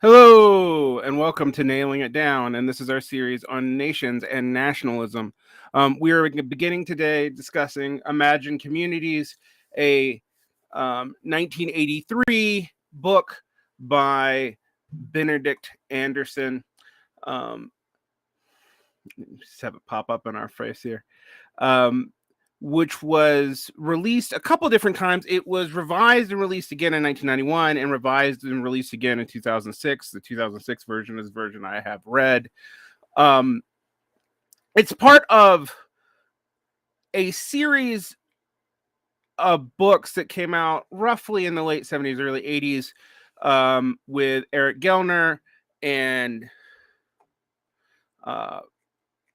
Hello, and welcome to Nailing It Down. And this is our series on nations and nationalism. We are beginning today discussing Imagine Communities, a 1983 book by Benedict Anderson. Just have it pop up in our face here. Which was released a couple different times. It was revised and released again in 1991 and revised and released again in 2006. The 2006 version is the version I have read. It's part of a series of books that came out roughly in the late 70s, early 80s with Eric Gellner and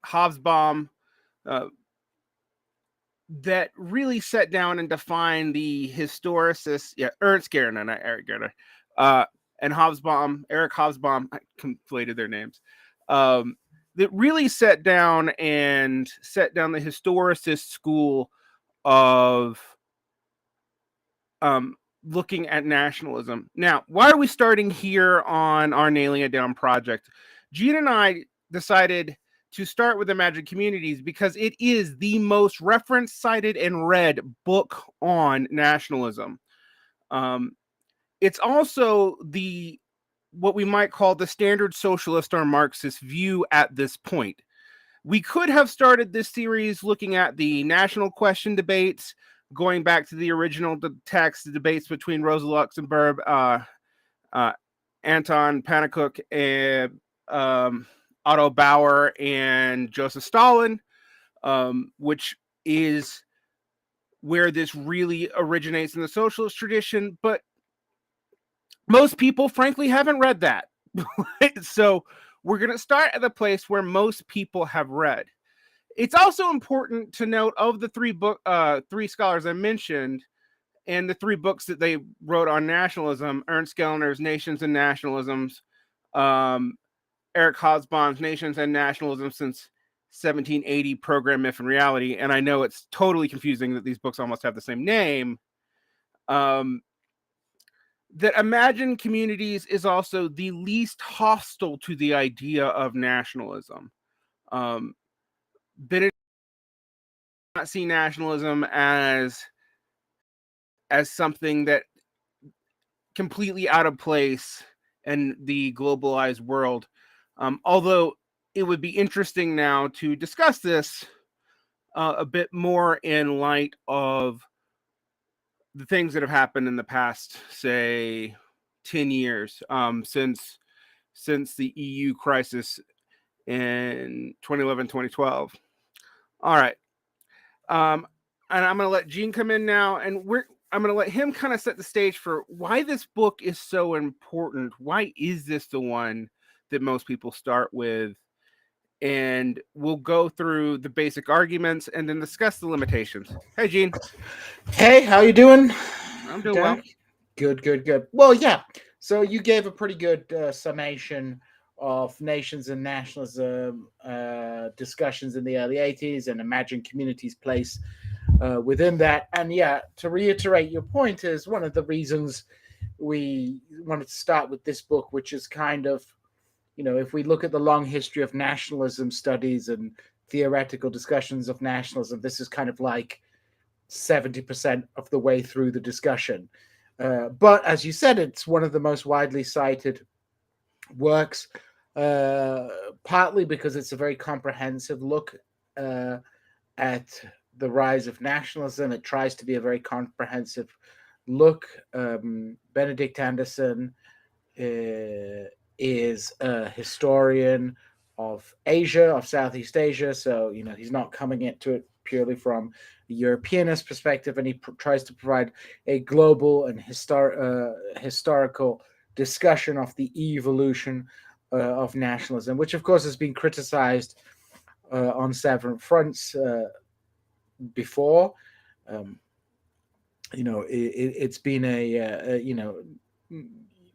Hobsbawm. That really set down and defined the historicists, Ernst Gerner, not Eric Gerner, and Hobsbawm, Eric Hobsbawm, I conflated their names, that really set down the historicist school of looking at nationalism. Now, why are we starting here on our Nailing It Down project? Djene and I decided to start with Imagine Communities because it is the most referenced, cited, and read book on nationalism. It's also what we might call the standard socialist or Marxist view at this point. We could have started this series looking at the national question debates, going back to the original text, the debates between Rosa Luxemburg, Anton Pannekoek, and Otto Bauer and Joseph Stalin, which is where this really originates in the socialist tradition. But most people, frankly, haven't read that. So we're going to start at the place where most people have read. It's also important to note of the three scholars I mentioned and the three books that they wrote on nationalism, Ernst Gellner's Nations and Nationalisms, Eric Hobsbawm's Nations and Nationalism Since 1780, Program, Myth, and Reality. And I know it's totally confusing that these books almost have the same name. That Imagine Communities is also the least hostile to the idea of nationalism. Benedict does not see nationalism as something that completely out of place in the globalized world. Although it would be interesting now to discuss this a bit more in light of the things that have happened in the past, say, 10 years since the EU crisis in 2011, 2012. All right. And I'm going to let Djene come in now, and I'm going to let him kind of set the stage for why this book is so important. Why is this the one that most people start with? And we'll go through the basic arguments and then discuss the limitations. Hey, Djene. Hey, how you doing? I'm doing Derick? Good. Well, yeah. So you gave a pretty good summation of nations and nationalism discussions in the early 80s and Imagine Communities' place within that. And yeah, to reiterate your point is one of the reasons we wanted to start with this book, which is kind of, if we look at the long history of nationalism studies and theoretical discussions of nationalism, this is kind of like 70% of the way through the discussion. But as you said, it's one of the most widely cited works, partly because it's a very comprehensive look at the rise of nationalism. It tries to be a very comprehensive look. Benedict Anderson is a historian of Asia, of Southeast Asia. So, he's not coming into it purely from a Europeanist perspective, and he tries to provide a global and historical discussion of the evolution of nationalism, which of course has been criticized on several fronts before. It's been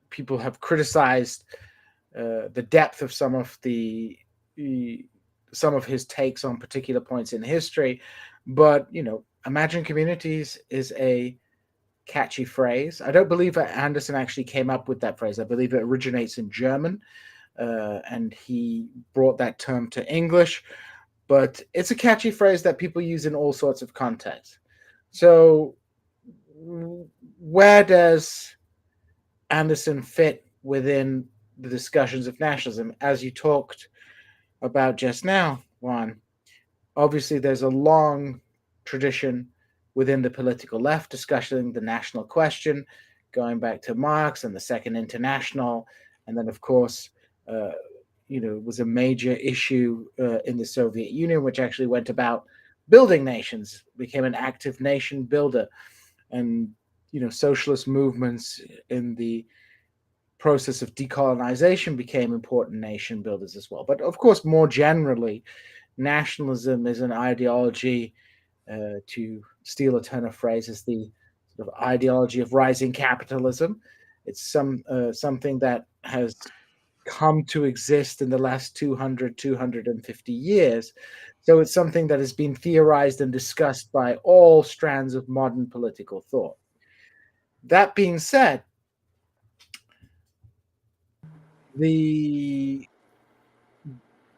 people have criticized the depth of some of his takes on particular points in history, but Imagine Communities is a catchy phrase. I don't believe that Anderson actually came up with that phrase. I believe it originates in German, and he brought that term to English. But it's a catchy phrase that people use in all sorts of contexts. So, where does Anderson fit within the discussions of nationalism? As you talked about just now, Juan, obviously there's a long tradition within the political left discussing the national question, going back to Marx and the Second International, and then of course, it was a major issue in the Soviet Union, which actually went about building nations, became an active nation builder, and socialist movements in the process of decolonization became important nation builders as well. But of course, more generally, nationalism is an ideology, to steal a ton of phrases, the sort of ideology of rising capitalism. It's something that has come to exist in the last 250 years. So it's something that has been theorized and discussed by all strands of modern political thought. That being said, there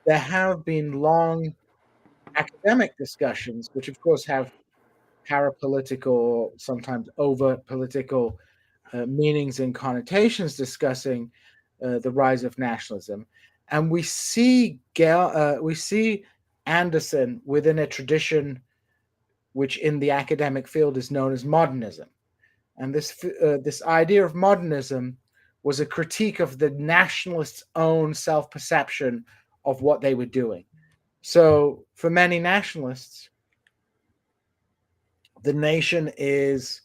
have been long academic discussions, which of course have parapolitical, sometimes over political meanings and connotations, discussing the rise of nationalism, and we see Anderson within a tradition which, in the academic field, is known as modernism, and this idea of modernism was a critique of the nationalists' own self-perception of what they were doing. So, for many nationalists, the nation is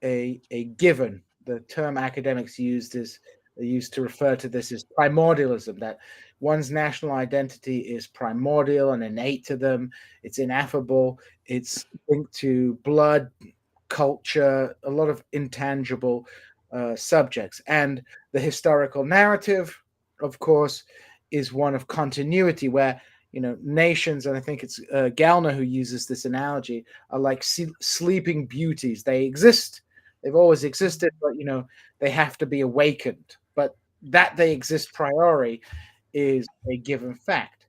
a given. The term academics used to refer to this as primordialism, that one's national identity is primordial and innate to them. It's ineffable. It's linked to blood, culture, a lot of intangible subjects. And the historical narrative, of course, is one of continuity, where nations, and I think it's Gellner who uses this analogy, are like sleeping beauties. They exist. They've always existed, but they have to be awakened. But that they exist priori is a given fact.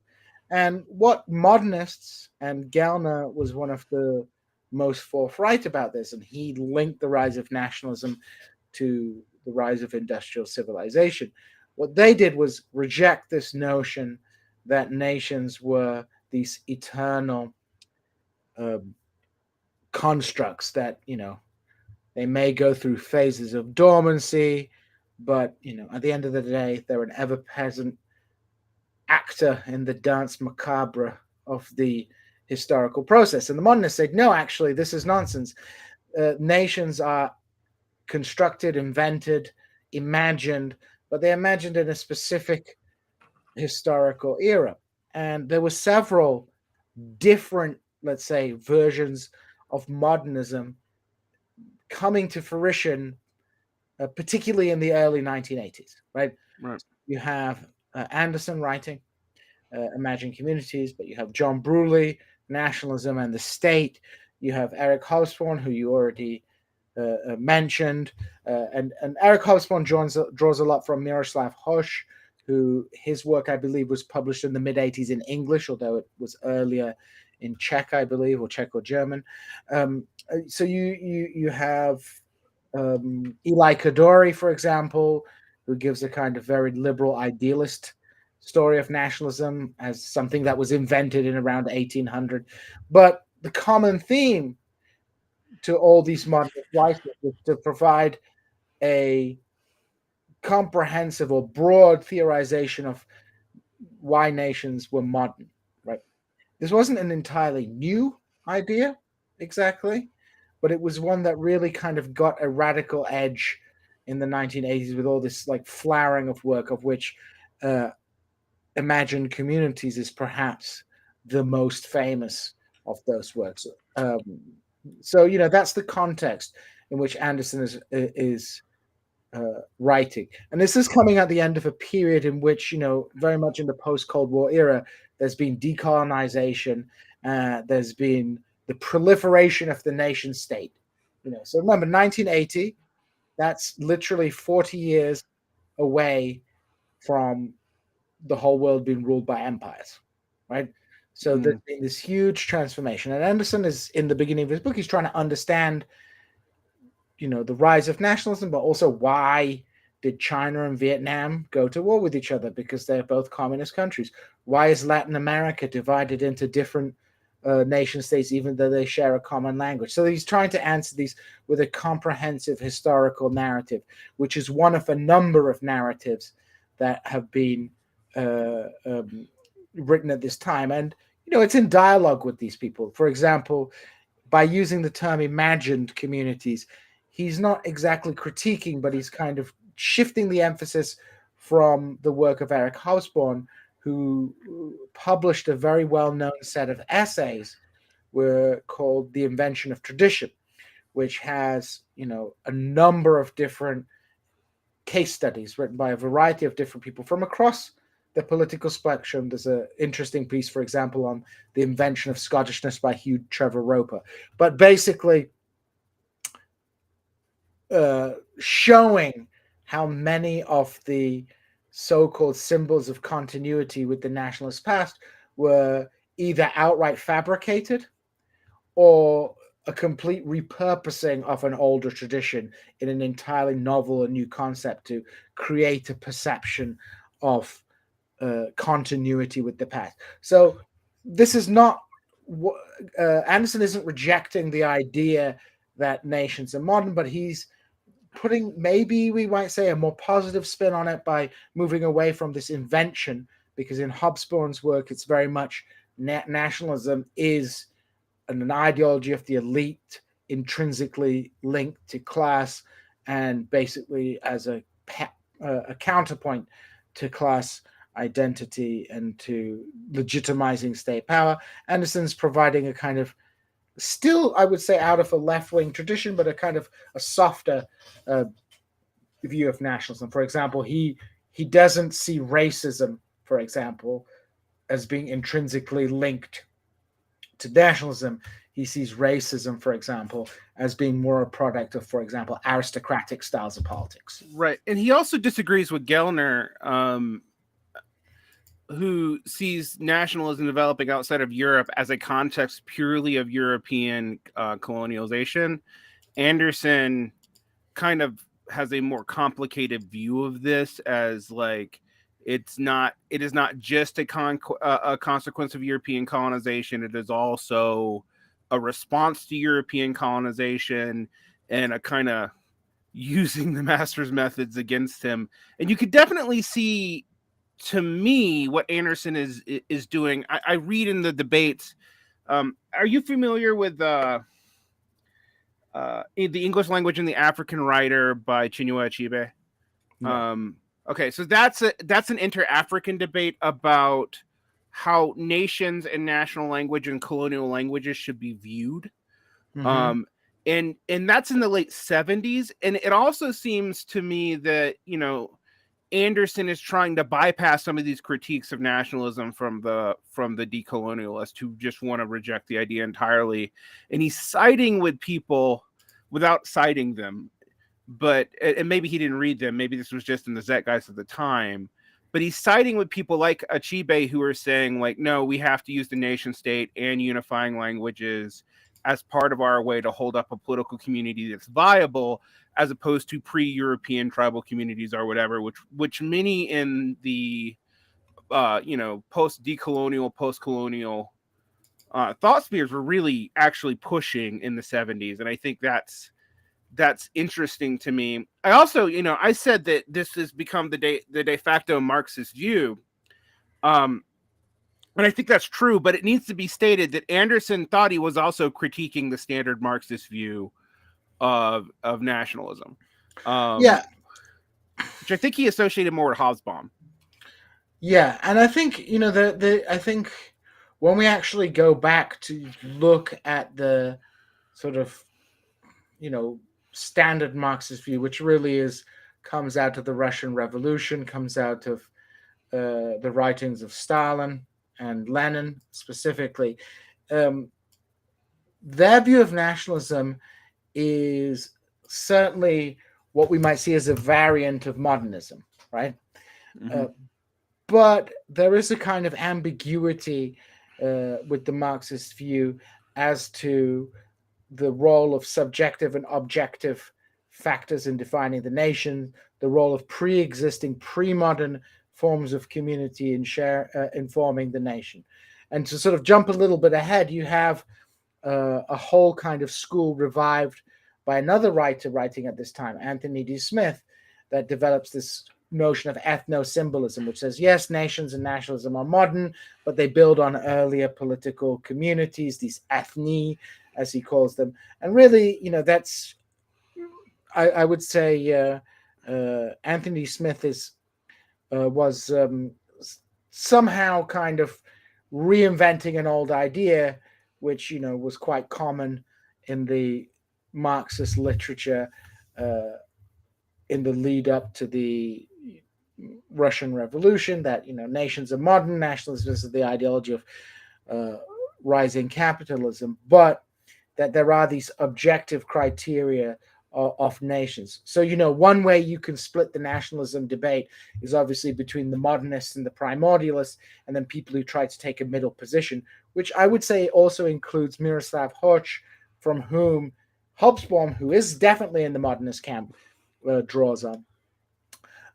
And what modernists, and Gellner was one of the most forthright about this, and he linked the rise of nationalism to the rise of industrial civilization. What they did was reject this notion that nations were these eternal constructs that, they may go through phases of dormancy, but, at the end of the day, they're an ever-present actor in the dance macabre of the historical process. And the modernists said, no, actually, this is nonsense. Nations are constructed, invented, imagined, but they're imagined in a specific historical era. And there were several different, let's say, versions of modernism coming to fruition, particularly in the early 1980s, right? Right. You have Anderson writing Imagine Communities, but you have John Bruley, Nationalism and the State. You have Eric Hobsbawm, who you already mentioned, and Eric Hobsbawm draws a lot from Miroslav Hoš, who his work, I believe, was published in the mid-80s in English, although it was earlier in Czech, I believe, or Czech or German. So you have Eli Kadori, for example, who gives a kind of very liberal idealist story of nationalism as something that was invented in around 1800. But the common theme to all these modern writers is to provide a comprehensive or broad theorization of why nations were modern, right? This wasn't an entirely new idea, exactly, but it was one that really kind of got a radical edge in the 1980s with all this like flowering of work, of which Imagined Communities is perhaps the most famous of those works. So that's the context in which Anderson is writing, and this is coming at the end of a period in which, very much in the post-Cold War era, there's been decolonization, there's been the proliferation of the nation state, So remember, 1980. That's literally 40 years away from the whole world being ruled by empires, right? So there's been this huge transformation, and Anderson is in the beginning of his book. He's trying to understand, the rise of nationalism, but also why did China and Vietnam go to war with each other? Because they're both communist countries. Why is Latin America divided into different nation states, even though they share a common language? So he's trying to answer these with a comprehensive historical narrative, which is one of a number of narratives that have been written at this time. And, it's in dialogue with these people. For example, by using the term imagined communities, he's not exactly critiquing, but he's kind of shifting the emphasis from the work of Eric Hobsbawm, who published a very well-known set of essays were called The Invention of Tradition, which has, a number of different case studies written by a variety of different people from across the political spectrum. There's an interesting piece, for example, on the invention of Scottishness by Hugh Trevor Roper. But basically, showing how many of the so-called symbols of continuity with the nationalist past were either outright fabricated or a complete repurposing of an older tradition in an entirely novel and new concept to create a perception of continuity with the past. So this is not Anderson isn't rejecting the idea that nations are modern, but he's putting, maybe we might say, a more positive spin on it by moving away from this invention, because in Hobsbawm's work, it's very much nationalism is an ideology of the elite, intrinsically linked to class, and basically as a counterpoint to class identity and to legitimizing state power. Anderson's providing a kind of, still, I would say, out of a left-wing tradition, but a kind of a softer view of nationalism. For example, he doesn't see racism, for example, as being intrinsically linked to nationalism. He sees racism, for example, as being more a product of, for example, aristocratic styles of politics. Right. And he also disagrees with Gellner, who sees nationalism developing outside of Europe as a context purely of European colonialization. Anderson kind of has a more complicated view of this as like it is not just a consequence of European colonization. It is also a response to European colonization and a kind of using the master's methods against him. And you could definitely see, to me, what Anderson is doing. I read in the debates. Are you familiar with the English Language and the African Writer by Chinua Achebe? No. Okay, so that's an inter-African debate about how nations and national language and colonial languages should be viewed. Mm-hmm. And that's in the late 70s. And it also seems to me that, Anderson is trying to bypass some of these critiques of nationalism from the decolonialists who just want to reject the idea entirely. And he's siding with people without citing them. But, and maybe he didn't read them. Maybe this was just in the zeitgeist of the time. But he's siding with people like Achebe who are saying, like, no, we have to use the nation state and unifying languages as part of our way to hold up a political community that's viable, as opposed to pre-European tribal communities or whatever, which many in the post-decolonial, post-colonial thought spheres were really actually pushing in the 70s. And I think that's interesting to me. I also, I said that this has become the de facto Marxist view. And I think that's true, but it needs to be stated that Anderson thought he was also critiquing the standard Marxist view of nationalism. Yeah. Which I think he associated more with Hobsbawm. Yeah, and I think, I think when we actually go back to look at the sort of, standard Marxist view, which really comes out of the Russian Revolution, comes out of the writings of Stalin and Lenin specifically, their view of nationalism is certainly what we might see as a variant of modernism, right? Mm-hmm. But there is a kind of ambiguity with the Marxist view as to the role of subjective and objective factors in defining the nation, the role of pre-existing, pre-modern forms of community in informing the nation. And to sort of jump a little bit ahead, you have a whole kind of school revived by another writer writing at this time, Anthony D. Smith, that develops this notion of ethno-symbolism, which says, yes, nations and nationalism are modern, but they build on earlier political communities, these ethni, as he calls them. And really, that's, I would say, Anthony Smith was somehow kind of reinventing an old idea, which was quite common in the Marxist literature in the lead up to the Russian Revolution, that nations are modern, nationalism is the ideology of rising capitalism, but that there are these objective criteria of nations. So one way you can split the nationalism debate is obviously between the modernists and the primordialists, and then people who try to take a middle position, which I would say also includes Miroslav Hoch, from whom Hobsbawm, who is definitely in the modernist camp, draws on.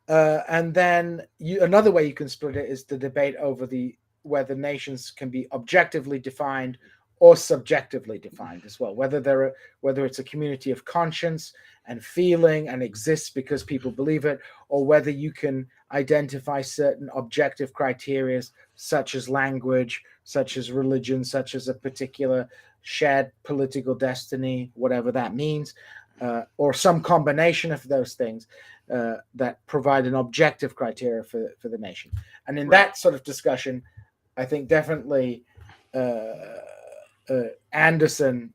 And then another way you can split it is the debate over whether nations can be objectively defined or subjectively defined as well, whether it's a community of conscience and feeling and exists because people believe it, or whether you can identify certain objective criteria such as language, such as religion, such as a particular shared political destiny, whatever that means, or some combination of those things that provide an objective criteria for the nation. And in that sort of discussion, I think definitely Anderson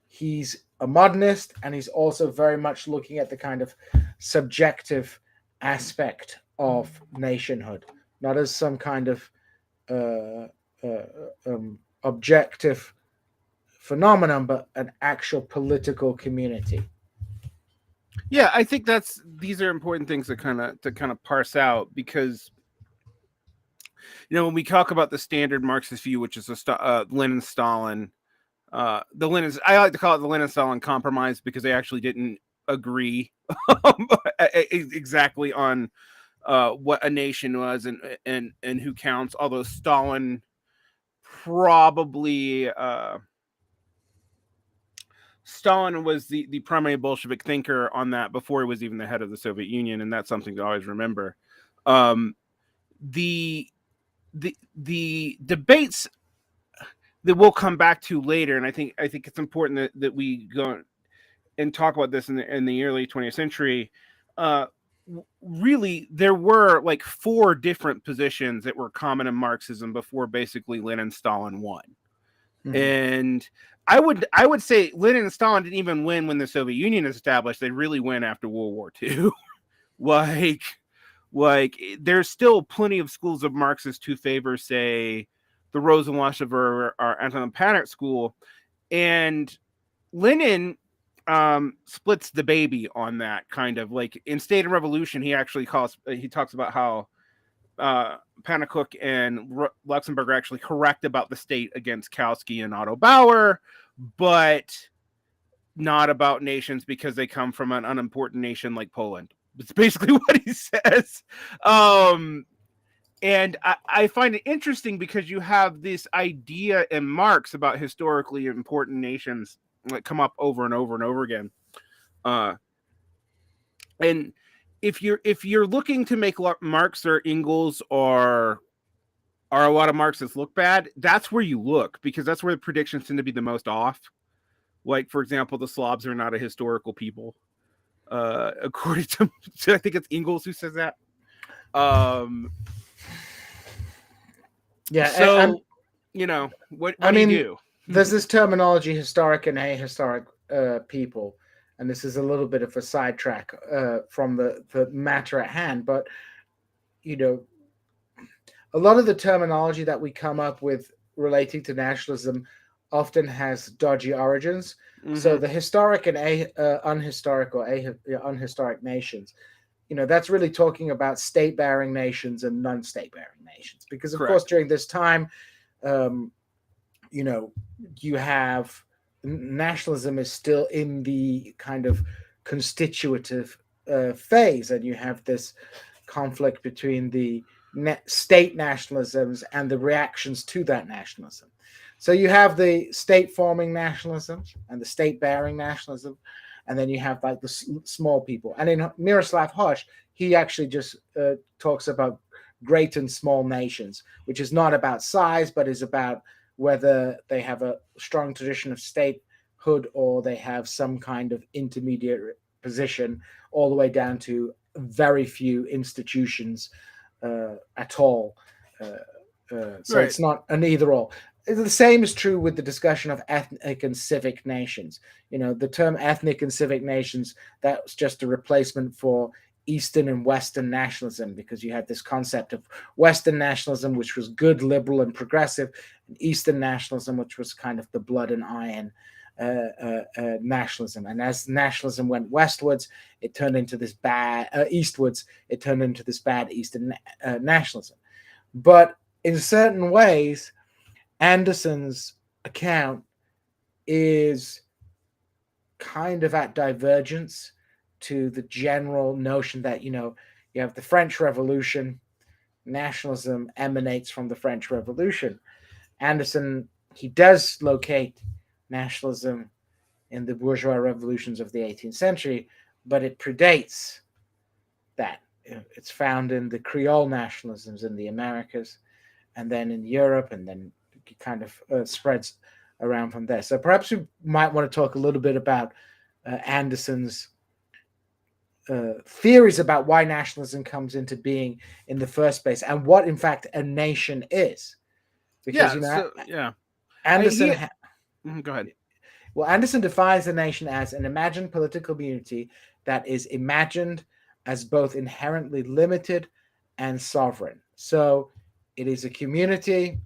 he's a modernist, and he's also very much looking at the kind of subjective aspect of nationhood, not as some kind of objective phenomenon, but an actual political community. Yeah, I think these are important things to kind of parse out, because when we talk about the standard Marxist view, which is Lenin-Stalin, I like to call it the Lenin-Stalin compromise, because they actually didn't agree exactly on what a nation was and who counts. Although Stalin probably Stalin was the primary Bolshevik thinker on that before he was even the head of the Soviet Union, and that's something to always remember. The debates that we'll come back to later, and I think it's important that we go and talk about this in the early 20th century. Really, there were like 4 different positions that were common in Marxism before basically Lenin and Stalin won. Mm-hmm. And I would say Lenin and Stalin didn't even win when the Soviet Union is established. They really win after World War II. like there's still plenty of schools of Marxists who favor, say, the Rosenwasser or Anton Panert school, and Lenin splits the baby on that, kind of like in State and Revolution. He actually talks about how Pannekoek and Luxemburg are actually correct about the state against Kautsky and Otto Bauer, but not about nations because they come from an unimportant nation like Poland. It's basically what he says. And I find it interesting because you have this idea in Marx about historically important nations that come up over and over and over again. And if you're looking to make Marx or Engels or a lot of Marxists look bad, that's where you look, because that's where the predictions tend to be the most off. Like, for example, the Slavs are not a historical people, according to I think it's Engels who says that. Yeah. So, what do you do? There's this terminology, historic and ahistoric people, and this is a little bit of a sidetrack from the matter at hand. But a lot of the terminology that we come up with relating to nationalism often has dodgy origins. So the historic and unhistoric or unhistoric nations, that's really talking about state-bearing nations and non-state-bearing nations. Because, of course, Correct. during this time, um, you have nationalism is still in the kind of constitutive phase, and you have this conflict between the state nationalisms and the reactions to that nationalism. So you have the state forming nationalism and the state bearing nationalism, and then you have like the small people. And in Miroslav Hosh, he actually just talks about great and small nations, which is not about size, but is about whether they have a strong tradition of statehood or they have some kind of intermediate position, all the way down to very few institutions at all. So Right. it's not an either or. The same is true with the discussion of ethnic and civic nations. The term ethnic and civic nations, that's just a replacement for Eastern and Western nationalism, because you had this concept of Western nationalism, which was good, liberal, and progressive, and Eastern nationalism, which was kind of the blood and iron nationalism. And as nationalism went westwards, it turned into this bad eastwards. It turned into this bad Eastern nationalism. But in certain ways, Anderson's account is kind of at divergence to the general notion that, you have the French Revolution, nationalism emanates from the French Revolution. Anderson, he does locate nationalism in the bourgeois revolutions of the 18th century, but it predates that. It's found in the Creole nationalisms in the Americas, and then in Europe, and then it kind of spreads around from there. So perhaps we might want to talk a little bit about Anderson's theories about why nationalism comes into being in the first place, and what, in fact, a nation is. Because Anderson. Go ahead. Well, Anderson defines the nation as an imagined political community that is imagined as both inherently limited and sovereign. So it is a community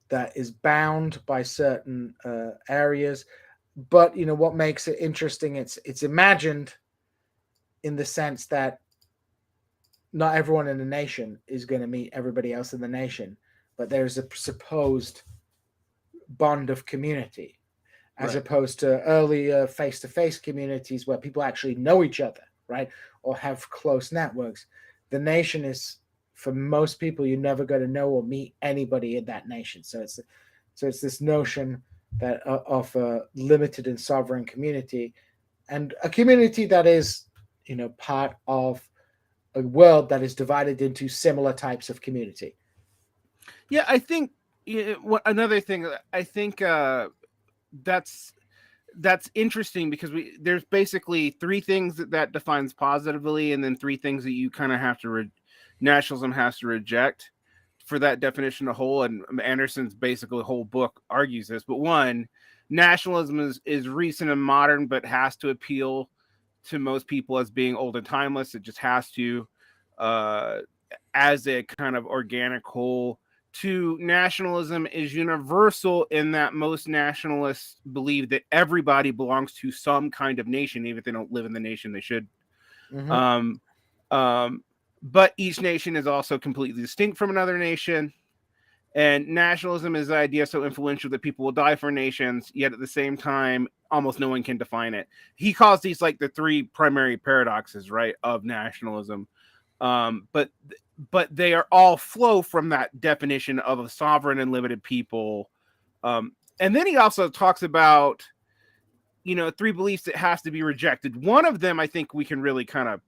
that is bound by certain areas, but what makes it interesting? It's imagined in the sense that not everyone in the nation is going to meet everybody else in the nation, but there's a supposed bond of community, as opposed to earlier face-to-face communities where people actually know each other, right, or have close networks. The nation is, for most people, you're never going to know or meet anybody in that nation. So it's this notion that of a limited and sovereign community, and a community that is, part of a world that is divided into similar types of community. Yeah, I think another thing. I think that's interesting, because there's basically three things that defines positively, and then three things that you kind of have to nationalism has to reject for that definition to hold. And Anderson's basically whole book argues this. But one, nationalism is recent and modern, but has to appeal to most people as being old and timeless. It just has to, as a kind of organic whole. Two, nationalism is universal in that most nationalists believe that everybody belongs to some kind of nation, even if they don't live in the nation they should. Mm-hmm. But each nation is also completely distinct from another nation. And nationalism is the idea so influential that people will die for nations, yet at the same time, almost no one can define it. He calls these like the three primary paradoxes, right, of nationalism. But they are all flow from that definition of a sovereign and limited people. And then he also talks about, three beliefs that has to be rejected. One of them, I think we can really kind of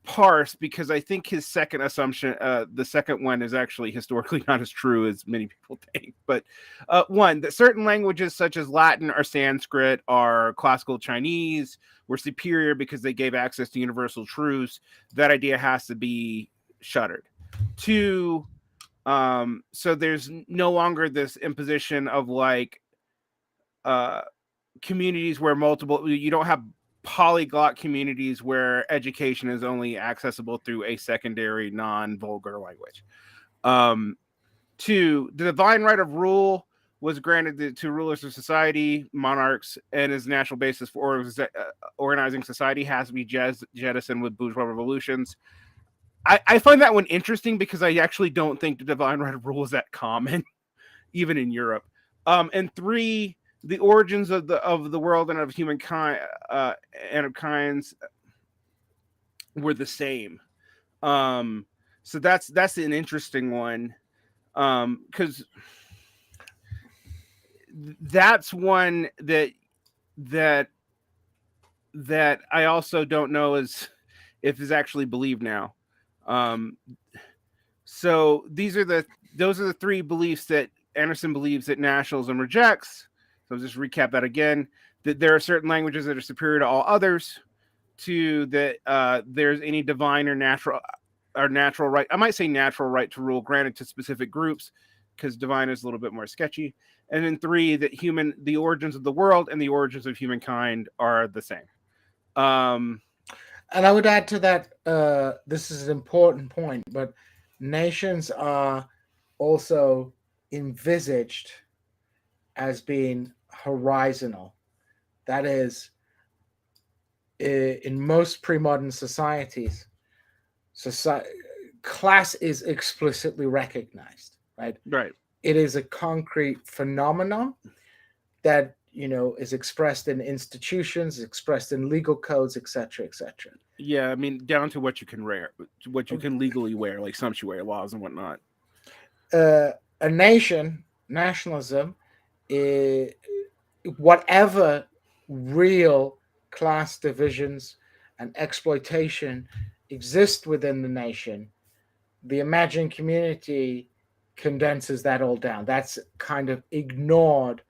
parse, because I think his second assumption, the second one, is actually historically not as true as many people think. But one, that certain languages such as Latin or Sanskrit or classical Chinese were superior because they gave access to universal truths. That idea has to be shuttered. Two, so there's no longer this imposition of like communities where you don't have polyglot communities where education is only accessible through a secondary non-vulgar language. 2, the divine right of rule was granted to rulers of society, monarchs, and is national basis for organizing society has to be jettisoned with bourgeois revolutions. I find that one interesting because I actually don't think the divine right of rule is that common, even in Europe. And 3, the origins of the world and of humankind and of kinds were the same. So that's an interesting one, because that's one that I also don't know if is actually believed now. So those are the 3 beliefs that Anderson believes that nationalism rejects. So I'll just recap that again: that there are certain languages that are superior to all others. 2, that there's any divine or natural right. I might say natural right to rule granted to specific groups, because divine is a little bit more sketchy. And then 3, that the origins of the world and the origins of humankind are the same. And I would add to that, this is an important point, but nations are also envisaged as being horizontal. That is, in most pre-modern societies, class is explicitly recognized, right? Right. It is a concrete phenomenon that is expressed in institutions, expressed in legal codes, etc., etc. Yeah, I mean, down to what you can wear, what you can legally wear, like sumptuary laws and whatnot. A nation, nationalism, whatever real class divisions and exploitation exist within the nation, the imagined community condenses that all down. That's kind of ignored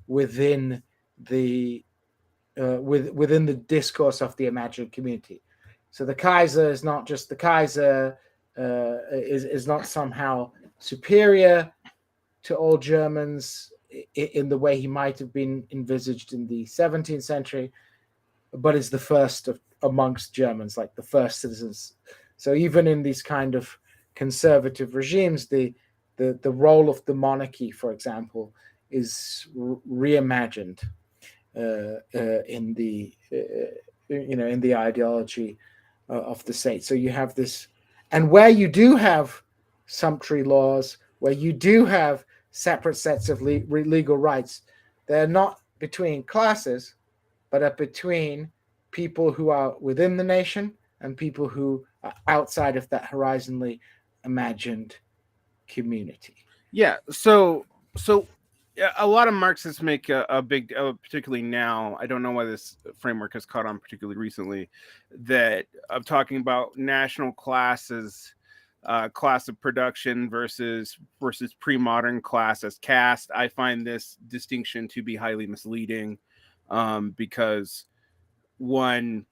within the within the discourse of the imagined community. So the Kaiser is not just the Kaiser, is not somehow superior to all Germans in the way he might have been envisaged in the 17th century, but is the first amongst Germans, like the first citizens. So even in these kind of conservative regimes, the role of the monarchy, for example, is reimagined in the in the ideology of the state. So you have this, and where you do have sumptuary laws, where you do have separate sets of legal rights, they're not between classes, but are between people who are within the nation and people who are outside of that horizontally imagined community. Yeah. So a lot of Marxists make a big, particularly now, I don't know why this framework has caught on particularly recently, that of talking about national classes, class of production versus pre-modern class as caste. I find this distinction to be highly misleading, because one,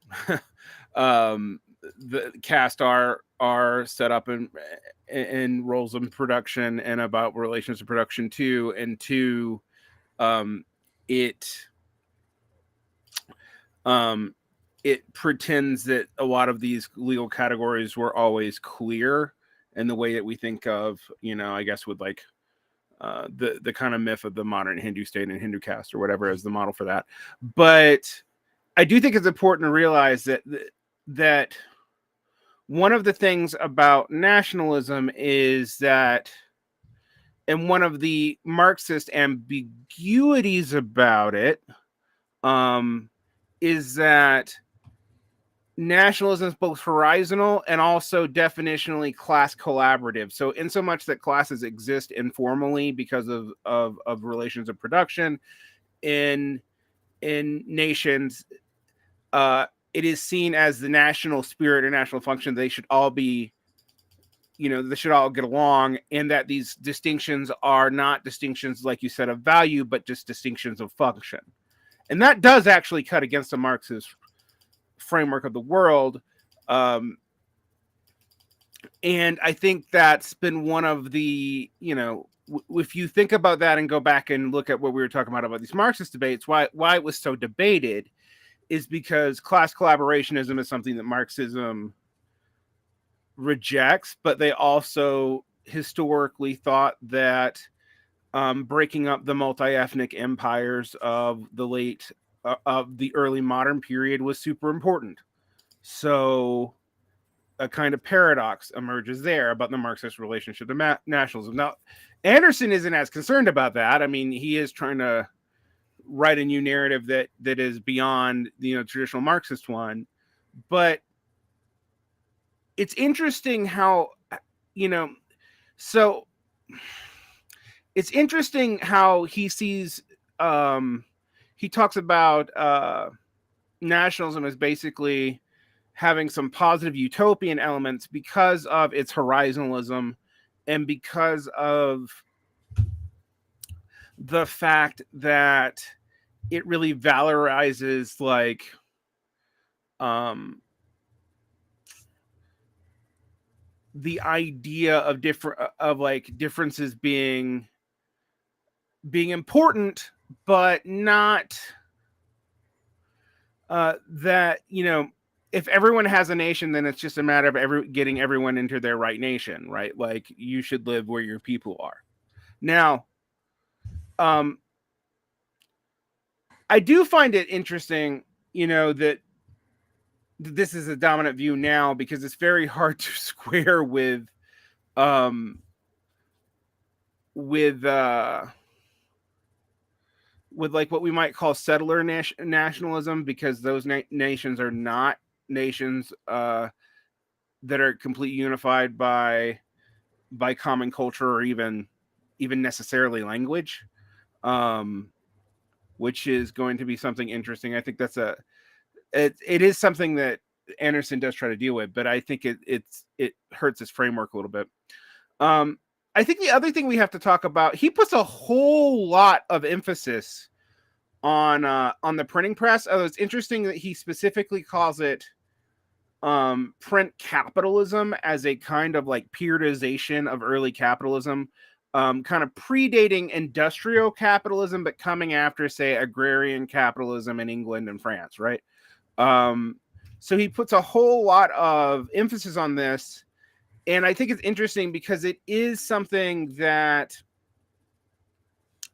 the caste are set up in roles of production and about relations of production too, and 2, it pretends that a lot of these legal categories were always clear in the way that we think of, I guess with like the kind of myth of the modern Hindu state and Hindu caste or whatever as the model for that. But I do think it's important to realize that one of the things about nationalism is that, and one of the Marxist ambiguities about it, is that nationalism is both horizontal and also definitionally class collaborative. So in so much that classes exist informally because of relations of production in nations, it is seen as the national spirit or national function. They should all be, they should all get along, and that these distinctions are not distinctions, like you said, of value, but just distinctions of function. And that does actually cut against the Marxist framework of the world. And I think that's been one of the, if you think about that and go back and look at what we were talking about these Marxist debates, why it was so debated is because class collaborationism is something that Marxism rejects, but they also historically thought that breaking up the multi-ethnic empires of the early modern period was super important. So a kind of paradox emerges there about the Marxist relationship to nationalism. Now, Anderson isn't as concerned about that. I mean, he is trying to write a new narrative that is beyond the traditional Marxist one, but it's interesting how so it's interesting how he sees he talks about nationalism as basically having some positive utopian elements because of its horizonalism and because of the fact that it really valorizes like the idea of differences being important, but not that if everyone has a nation, then it's just a matter of getting everyone into their right nation, right? Like you should live where your people are. Now, I do find it interesting, that this is a dominant view now because it's very hard to square with like what we might call settler nationalism, because those nations are not nations that are completely unified by common culture or even necessarily language, which is going to be something interesting. I think that's it is something that Anderson does try to deal with, but I think it hurts his framework a little bit. I think the other thing we have to talk about, he puts a whole lot of emphasis on the printing press. It's interesting that he specifically calls it print capitalism as a kind of like periodization of early capitalism, kind of predating industrial capitalism, but coming after, say, agrarian capitalism in England and France, right? So he puts a whole lot of emphasis on this. And I think it's interesting because it is something that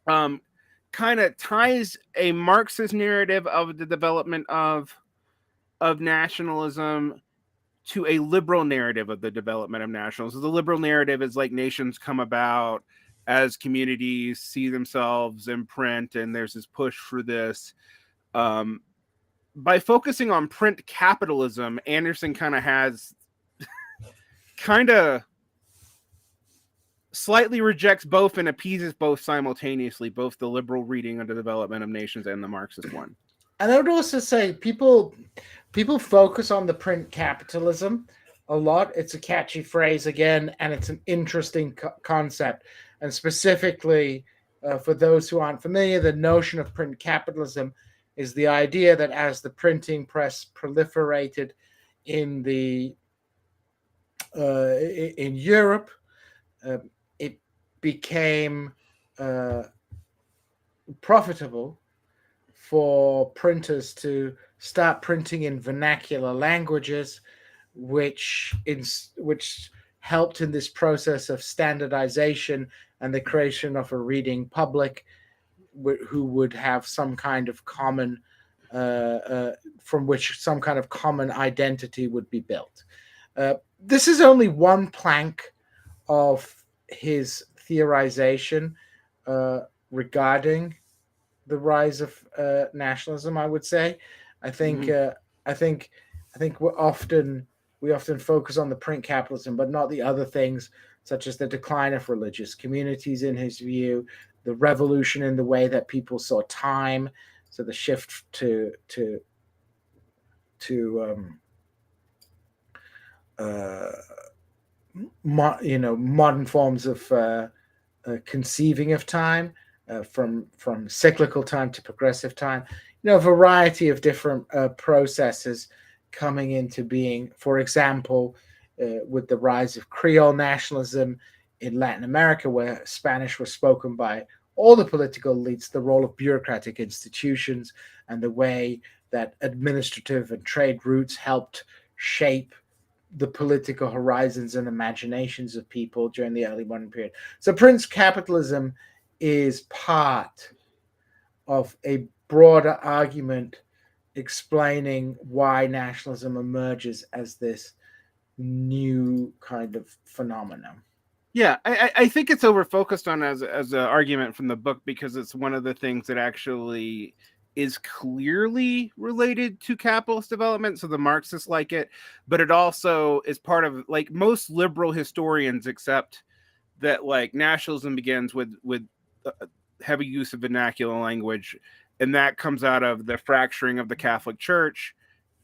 kind of ties a Marxist narrative of the development of nationalism to a liberal narrative of the development of nationalism. So the liberal narrative is like nations come about as communities see themselves in print, and there's this push for this. By focusing on print capitalism, Anderson kind of slightly rejects both and appeases both simultaneously, both the liberal reading of the development of nations and the Marxist one. And I would also say people focus on the print capitalism a lot. It's a catchy phrase again, and it's an interesting concept. And specifically, for those who aren't familiar, the notion of print capitalism is the idea that as the printing press proliferated in Europe, it became profitable for printers to start printing in vernacular languages, which helped in this process of standardization and the creation of a reading public who would have some kind of common, from which some kind of common identity would be built. This is only one plank of his theorization regarding the rise of nationalism. I would say, I think we often focus on the print capitalism, but not the other things, such as the decline of religious communities in his view, the revolution in the way that people saw time, so the shift to modern forms of conceiving of time, from cyclical time to progressive time. A variety of different processes coming into being. For example, with the rise of Creole nationalism in Latin America, where Spanish was spoken by all the political elites, the role of bureaucratic institutions and the way that administrative and trade routes helped shape the political horizons and imaginations of people during the early modern period. So Prince Capitalism is part of a broader argument explaining why nationalism emerges as this new kind of phenomenon. Yeah, I think it's over focused on as an argument from the book because it's one of the things that actually is clearly related to capitalist development. So the Marxists like it, but it also is part of, like, most liberal historians accept that, like, nationalism begins with heavy use of vernacular language, and that comes out of the fracturing of the Catholic Church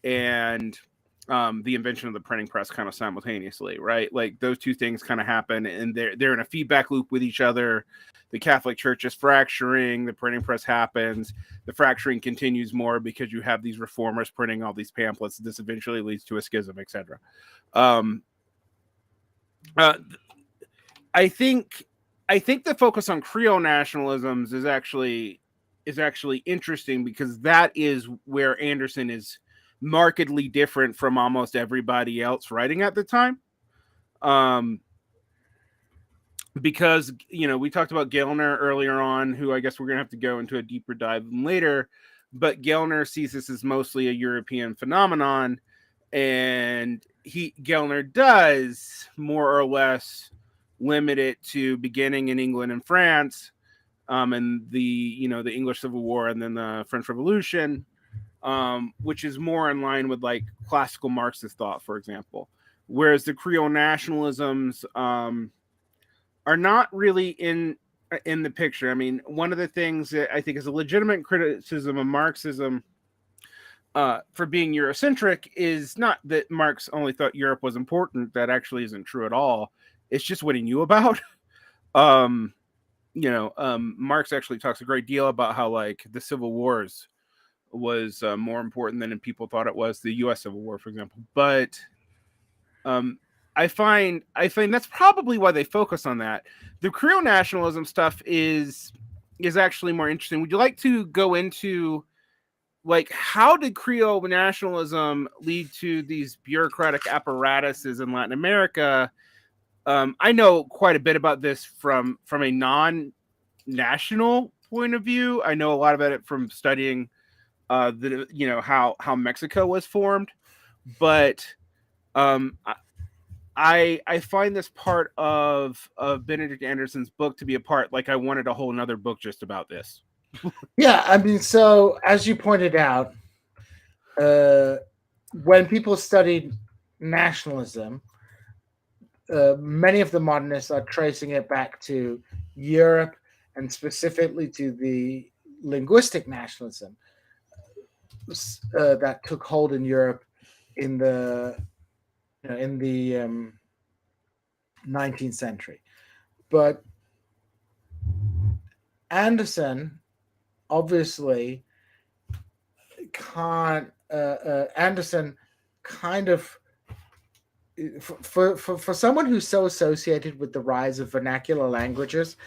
and the invention of the printing press kind of simultaneously, right? Like those two things kind of happen, and they're in a feedback loop with each other. The Catholic Church is fracturing, the printing press happens, the fracturing continues more because you have these reformers printing all these pamphlets. This eventually leads to a schism, etc. I think the focus on Creole nationalisms is actually interesting because that is where Anderson is markedly different from almost everybody else writing at the time. Because, you know, we talked about Gellner earlier on, who I guess we're going to have to go into a deeper dive later, but Gellner sees this as mostly a European phenomenon, and Gellner does more or less limit it to beginning in England and France, and the English Civil War and then the French Revolution, which is more in line with like classical Marxist thought, for example. Whereas the Creole nationalisms are not really in the picture. I mean, one of the things that I think is a legitimate criticism of Marxism for being Eurocentric is not that Marx only thought Europe was important. That actually isn't true at all. It's just what he knew about. Marx actually talks a great deal about how, like, the Civil Wars was more important than people thought it was, the U.S. Civil War, for example. But I find that's probably why they focus on that. The Creole nationalism stuff is actually more interesting. Would you like to go into, like, how did Creole nationalism lead to these bureaucratic apparatuses in Latin America? I know quite a bit about this from a non-national point of view. I know a lot about it from studying how Mexico was formed, but I find this part of Benedict Anderson's book to be a part, like, I wanted a whole another book just about this. Yeah, I mean, so as you pointed out, when people studied nationalism, many of the modernists are tracing it back to Europe and specifically to the linguistic nationalism that took hold in Europe in the 19th century. But Anderson obviously can't. Anderson kind of, for someone who's so associated with the rise of vernacular languages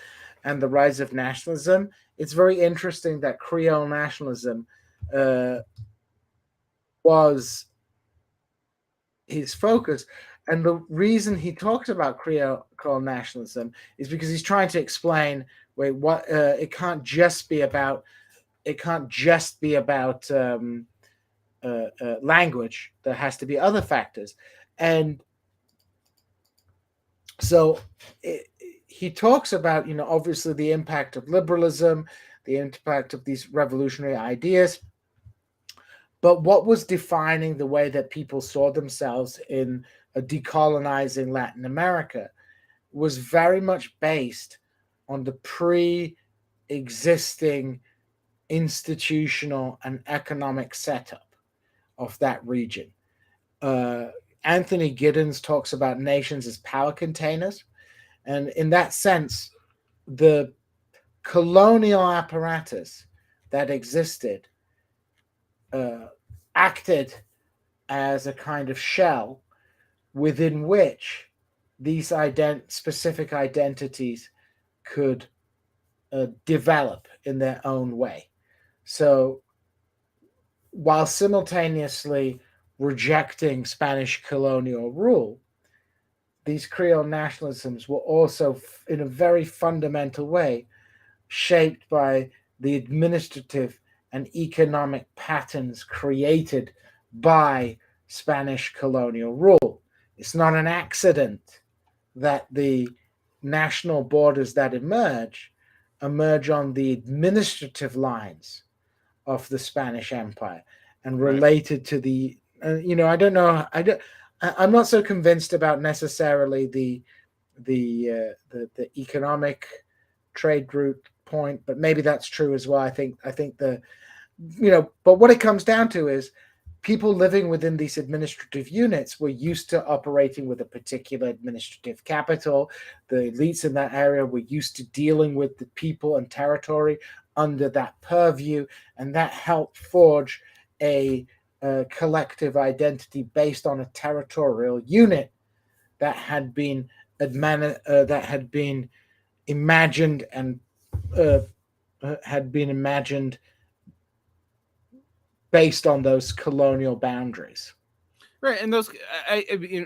and the rise of nationalism, it's very interesting that Creole nationalism was his focus. And the reason he talks about Creole nationalism is because he's trying to explain, what it can't just be about language. There has to be other factors. And so he talks about, obviously the impact of liberalism, the impact of these revolutionary ideas. But what was defining the way that people saw themselves in a decolonizing Latin America was very much based on the pre-existing institutional and economic setup of that region. Anthony Giddens talks about nations as power containers. And in that sense, the colonial apparatus that existed acted as a kind of shell within which these specific identities could develop in their own way. So while simultaneously rejecting Spanish colonial rule, these Creole nationalisms were also, in a very fundamental way, shaped by the administrative and economic patterns created by Spanish colonial rule. It's not an accident that the national borders that emerge on the administrative lines of the Spanish Empire and related to the, I don't know, I'm not so convinced about necessarily the economic trade route point, but maybe that's true as well. I think but what it comes down to is people living within these administrative units were used to operating with a particular administrative capital. The elites in that area were used to dealing with the people and territory under that purview, and that helped forge a collective identity based on a territorial unit that had been imagined and based on those colonial boundaries. Right, and those,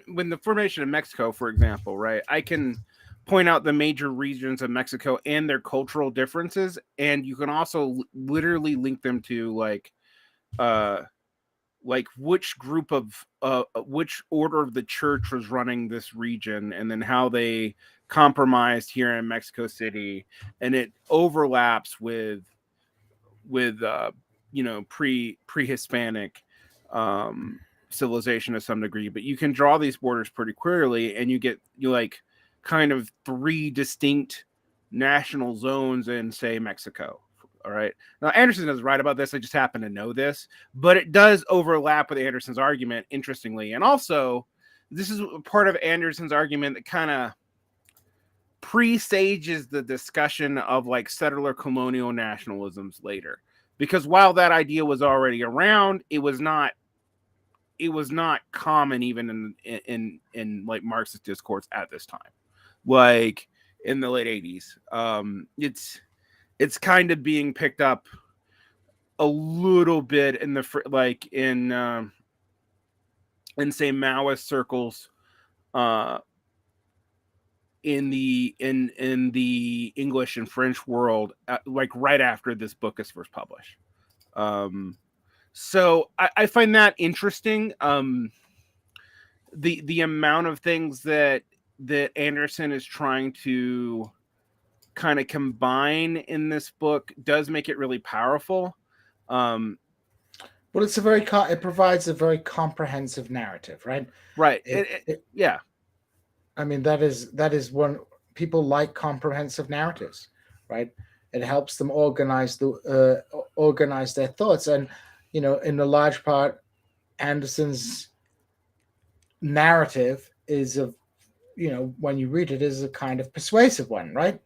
when the formation of Mexico, for example, right, I can point out the major regions of Mexico and their cultural differences, and you can also literally link them to like which group of which order of the church was running this region, and then how they compromised here in Mexico City, and it overlaps with pre-Hispanic civilization to some degree, but you can draw these borders pretty clearly, and you like kind of three distinct national zones in, say, Mexico. All right. Now, Anderson doesn't write about this. I just happen to know this, but it does overlap with Anderson's argument, interestingly. And also, this is part of Anderson's argument that kind of presages the discussion of like settler colonial nationalisms later. Because while that idea was already around, it was not common even in like Marxist discourse at this time, like in the late 80s. It's kind of being picked up a little bit in the say Maoist circles, in the English and French world, like right after this book is first published. So I find that interesting. The amount of things that Anderson is trying to kind of combine in this book does make it really powerful. Well, it provides a very comprehensive narrative, right? Right. Yeah. I mean, that is one, people like comprehensive narratives, right? It helps them organize their thoughts, and in a large part, Anderson's narrative is when you read it, is a kind of persuasive one, right?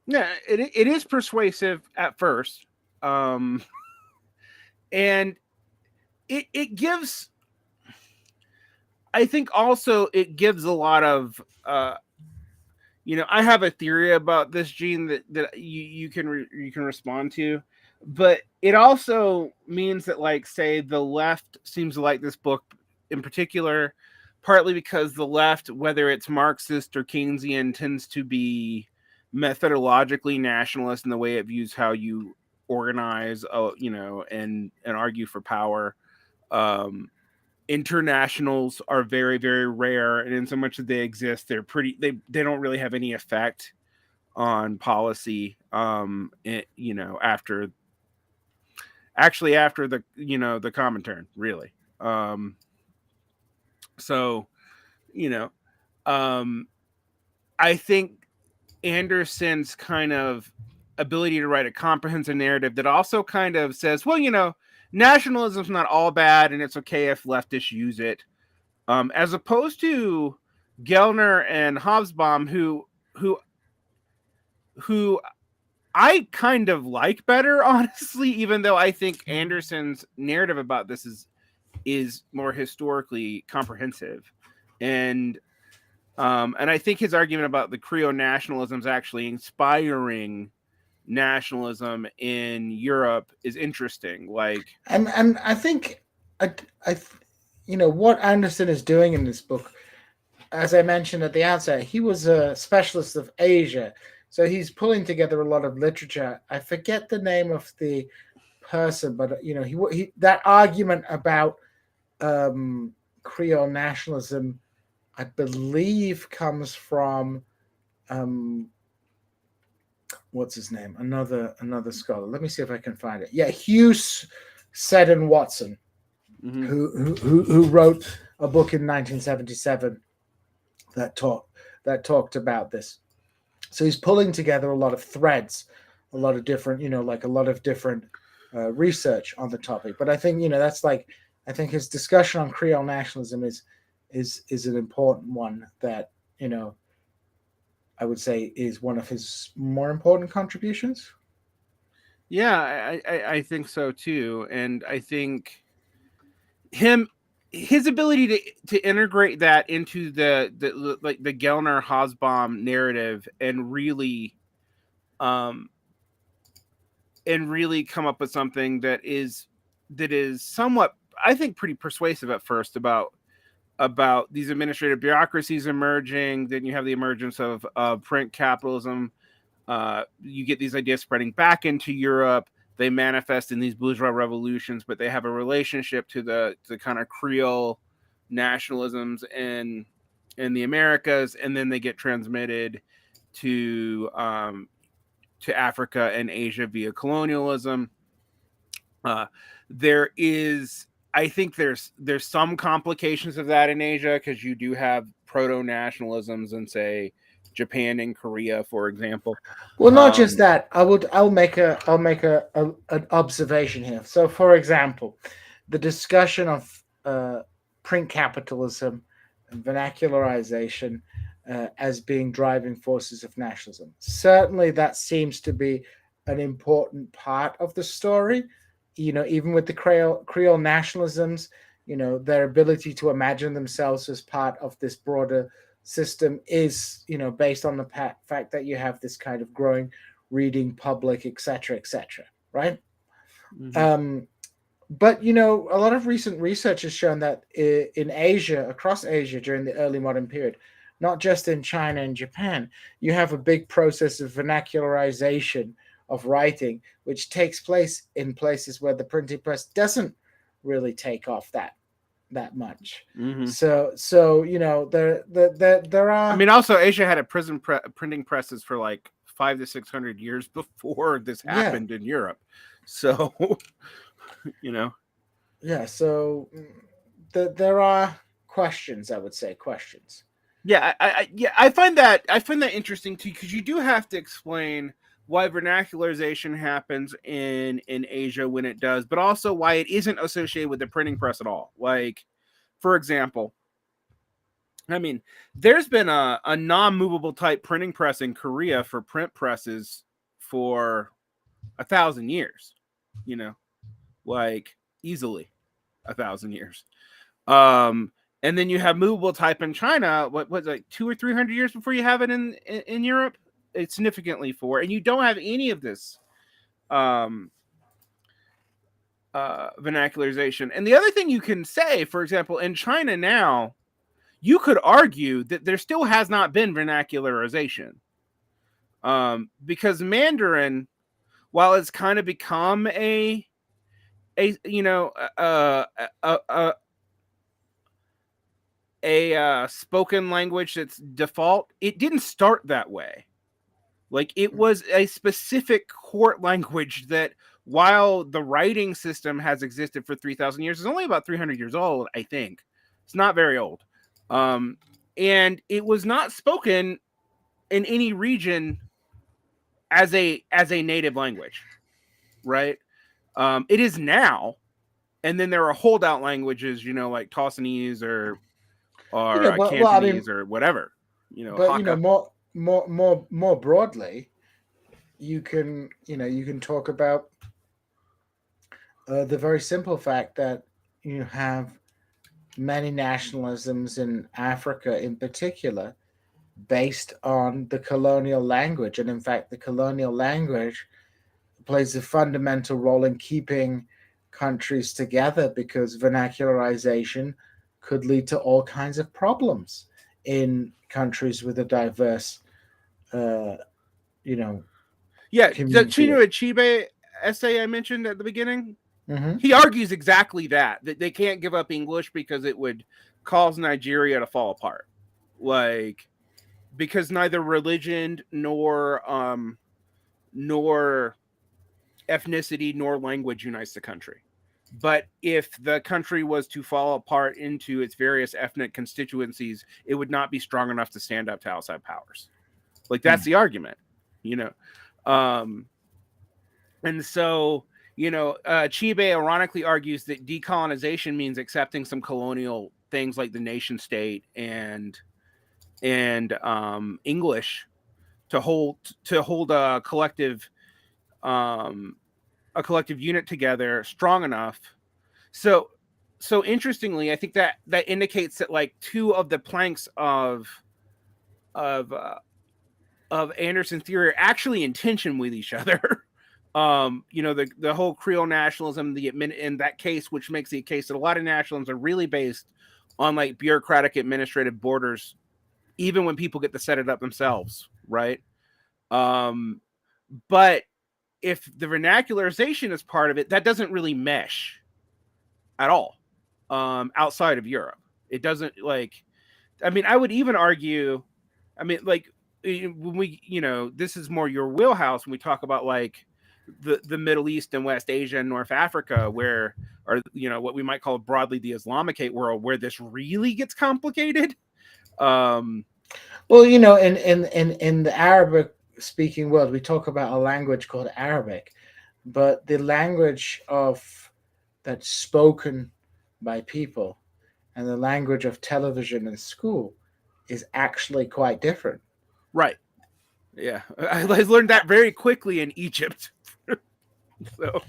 Yeah, it is persuasive at first, and it gives. I think also it gives a lot of, I have a theory about this, Djene, that you can respond to, but it also means that, like, say, the left seems to like this book in particular, partly because the left, whether it's Marxist or Keynesian, tends to be methodologically nationalist in the way it views how you organize, and argue for power. Internationals are very, very rare, and in so much that they exist, they don't really have any effect on policy. After the the Comintern, really. I think Anderson's kind of ability to write a comprehensive narrative that also kind of says, well, nationalism's not all bad, and it's okay if leftists use it, as opposed to Gellner and Hobsbawm, who I kind of like better, honestly, even though I think Anderson's narrative about this is more historically comprehensive, and I think his argument about the Creole nationalism is actually inspiring nationalism in Europe is interesting. Like, and I think I, what Anderson is doing in this book, as I mentioned at the outset, he was a specialist of Asia, so he's pulling together a lot of literature. I forget the name of the person, but he that argument about Creole nationalism, I believe, comes from what's his name? Another scholar. Let me see if I can find it. Yeah, Hugh Seddon Watson, Mm-hmm. who wrote a book in 1977 that talked about this. So he's pulling together a lot of threads, a lot of different, like a lot of different research on the topic. But I think that's like, I think his discussion on Creole nationalism is an important one that I would say is one of his more important contributions. Yeah, I think so too, and I think his ability to integrate that into the like the Gellner Hobsbawm narrative um and really come up with something that is somewhat, I think, pretty persuasive at first about these administrative bureaucracies emerging. Then you have the emergence of print capitalism. You get these ideas spreading back into Europe. They manifest in these bourgeois revolutions, but they have a relationship to the kind of Creole nationalisms in the Americas, and then they get transmitted to Africa and Asia via colonialism. There is, I think, there's some complications of that in Asia, because you do have proto nationalisms in, say, Japan and Korea, for example. Well, not just that. I'll make an observation here. So, for example, the discussion of print capitalism and vernacularization as being driving forces of nationalism. Certainly, that seems to be an important part of the story. Even with the Creole nationalisms, their ability to imagine themselves as part of this broader system is, based on the fact that you have this kind of growing reading public, etc., etc., right? Mm-hmm. But a lot of recent research has shown that in Asia, across Asia during the early modern period, not just in China and Japan, you have a big process of vernacularization of writing, which takes place in places where the printing press doesn't really take off that much. Mm-hmm. So there are. I mean, also Asia had a printing presses for like 500 to 600 years before this happened in Europe. So, Yeah. So there are questions. I would say questions. Yeah, I find that interesting too, because you do have to explain why vernacularization happens in Asia when it does, but also why it isn't associated with the printing press at all. Like, for example, I mean, there's been a non-movable type printing press in Korea for print presses for 1,000 years, like easily 1,000 years. And then you have movable type in China. What was like 200 or 300 years before you have it in Europe? It's significantly for, and you don't have any of this vernacularization. And the other thing you can say, for example, in China now, you could argue that there still has not been vernacularization, because Mandarin, while it's kind of become a spoken language that's default, it didn't start that way. Like, it was a specific court language that, while the writing system has existed for 3,000 years, is only about 300 years old, I think. It's not very old. And it was not spoken in any region as a native language, right? It is now, and then there are holdout languages, like Toscanese or Cantonese or whatever, But Hakka. more broadly, you can talk about the very simple fact that you have many nationalisms in Africa, in particular, based on the colonial language, and in fact, the colonial language plays a fundamental role in keeping countries together, because vernacularization could lead to all kinds of problems in countries with a diverse, you know, Yeah, the community. Chino Achebe essay I mentioned at the beginning, Mm-hmm. he argues exactly that they can't give up English because it would cause Nigeria to fall apart. Like, because neither religion nor ethnicity nor language unites the country. But if the country was to fall apart into its various ethnic constituencies, it would not be strong enough to stand up to outside powers. Like, that's the argument, you know. And so, Chibe ironically argues that decolonization means accepting some colonial things like the nation state and English to hold a collective unit together strong enough. So interestingly, I think that indicates that like two of the planks of Anderson's theory are actually in tension with each other. The whole Creole nationalism, in that case, which makes the case that a lot of nationalisms are really based on like bureaucratic administrative borders, even when people get to set it up themselves, right? But if the vernacularization is part of it, that doesn't really mesh at all outside of Europe. It doesn't I would even argue, when we, this is more your wheelhouse when we talk about like the Middle East and West Asia and North Africa, or what we might call broadly the Islamicate world, where this really gets complicated. Well, in the Arabic speaking world, we talk about a language called Arabic, but the language that's spoken by people and the language of television and school is actually quite different. Right. Yeah. I learned that very quickly in Egypt. So.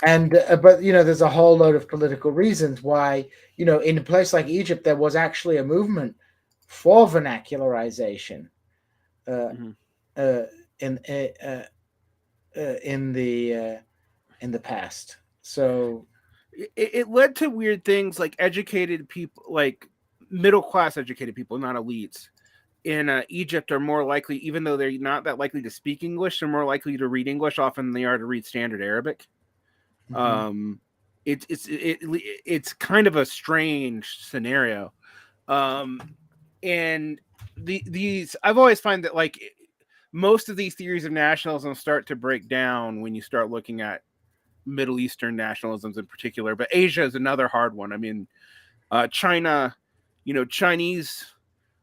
And but there's a whole load of political reasons why, in a place like Egypt there was actually a movement for vernacularization in the past. So it led to weird things, like educated people, like middle class educated people, not elites, in Egypt are more likely, even though they're not that likely to speak English, they're more likely to read English often than they are to read standard Arabic. It's kind of a strange scenario. And these I've always find that like most of these theories of nationalism start to break down when you start looking at Middle Eastern nationalisms in particular, but Asia is another hard one. I mean, China, Chinese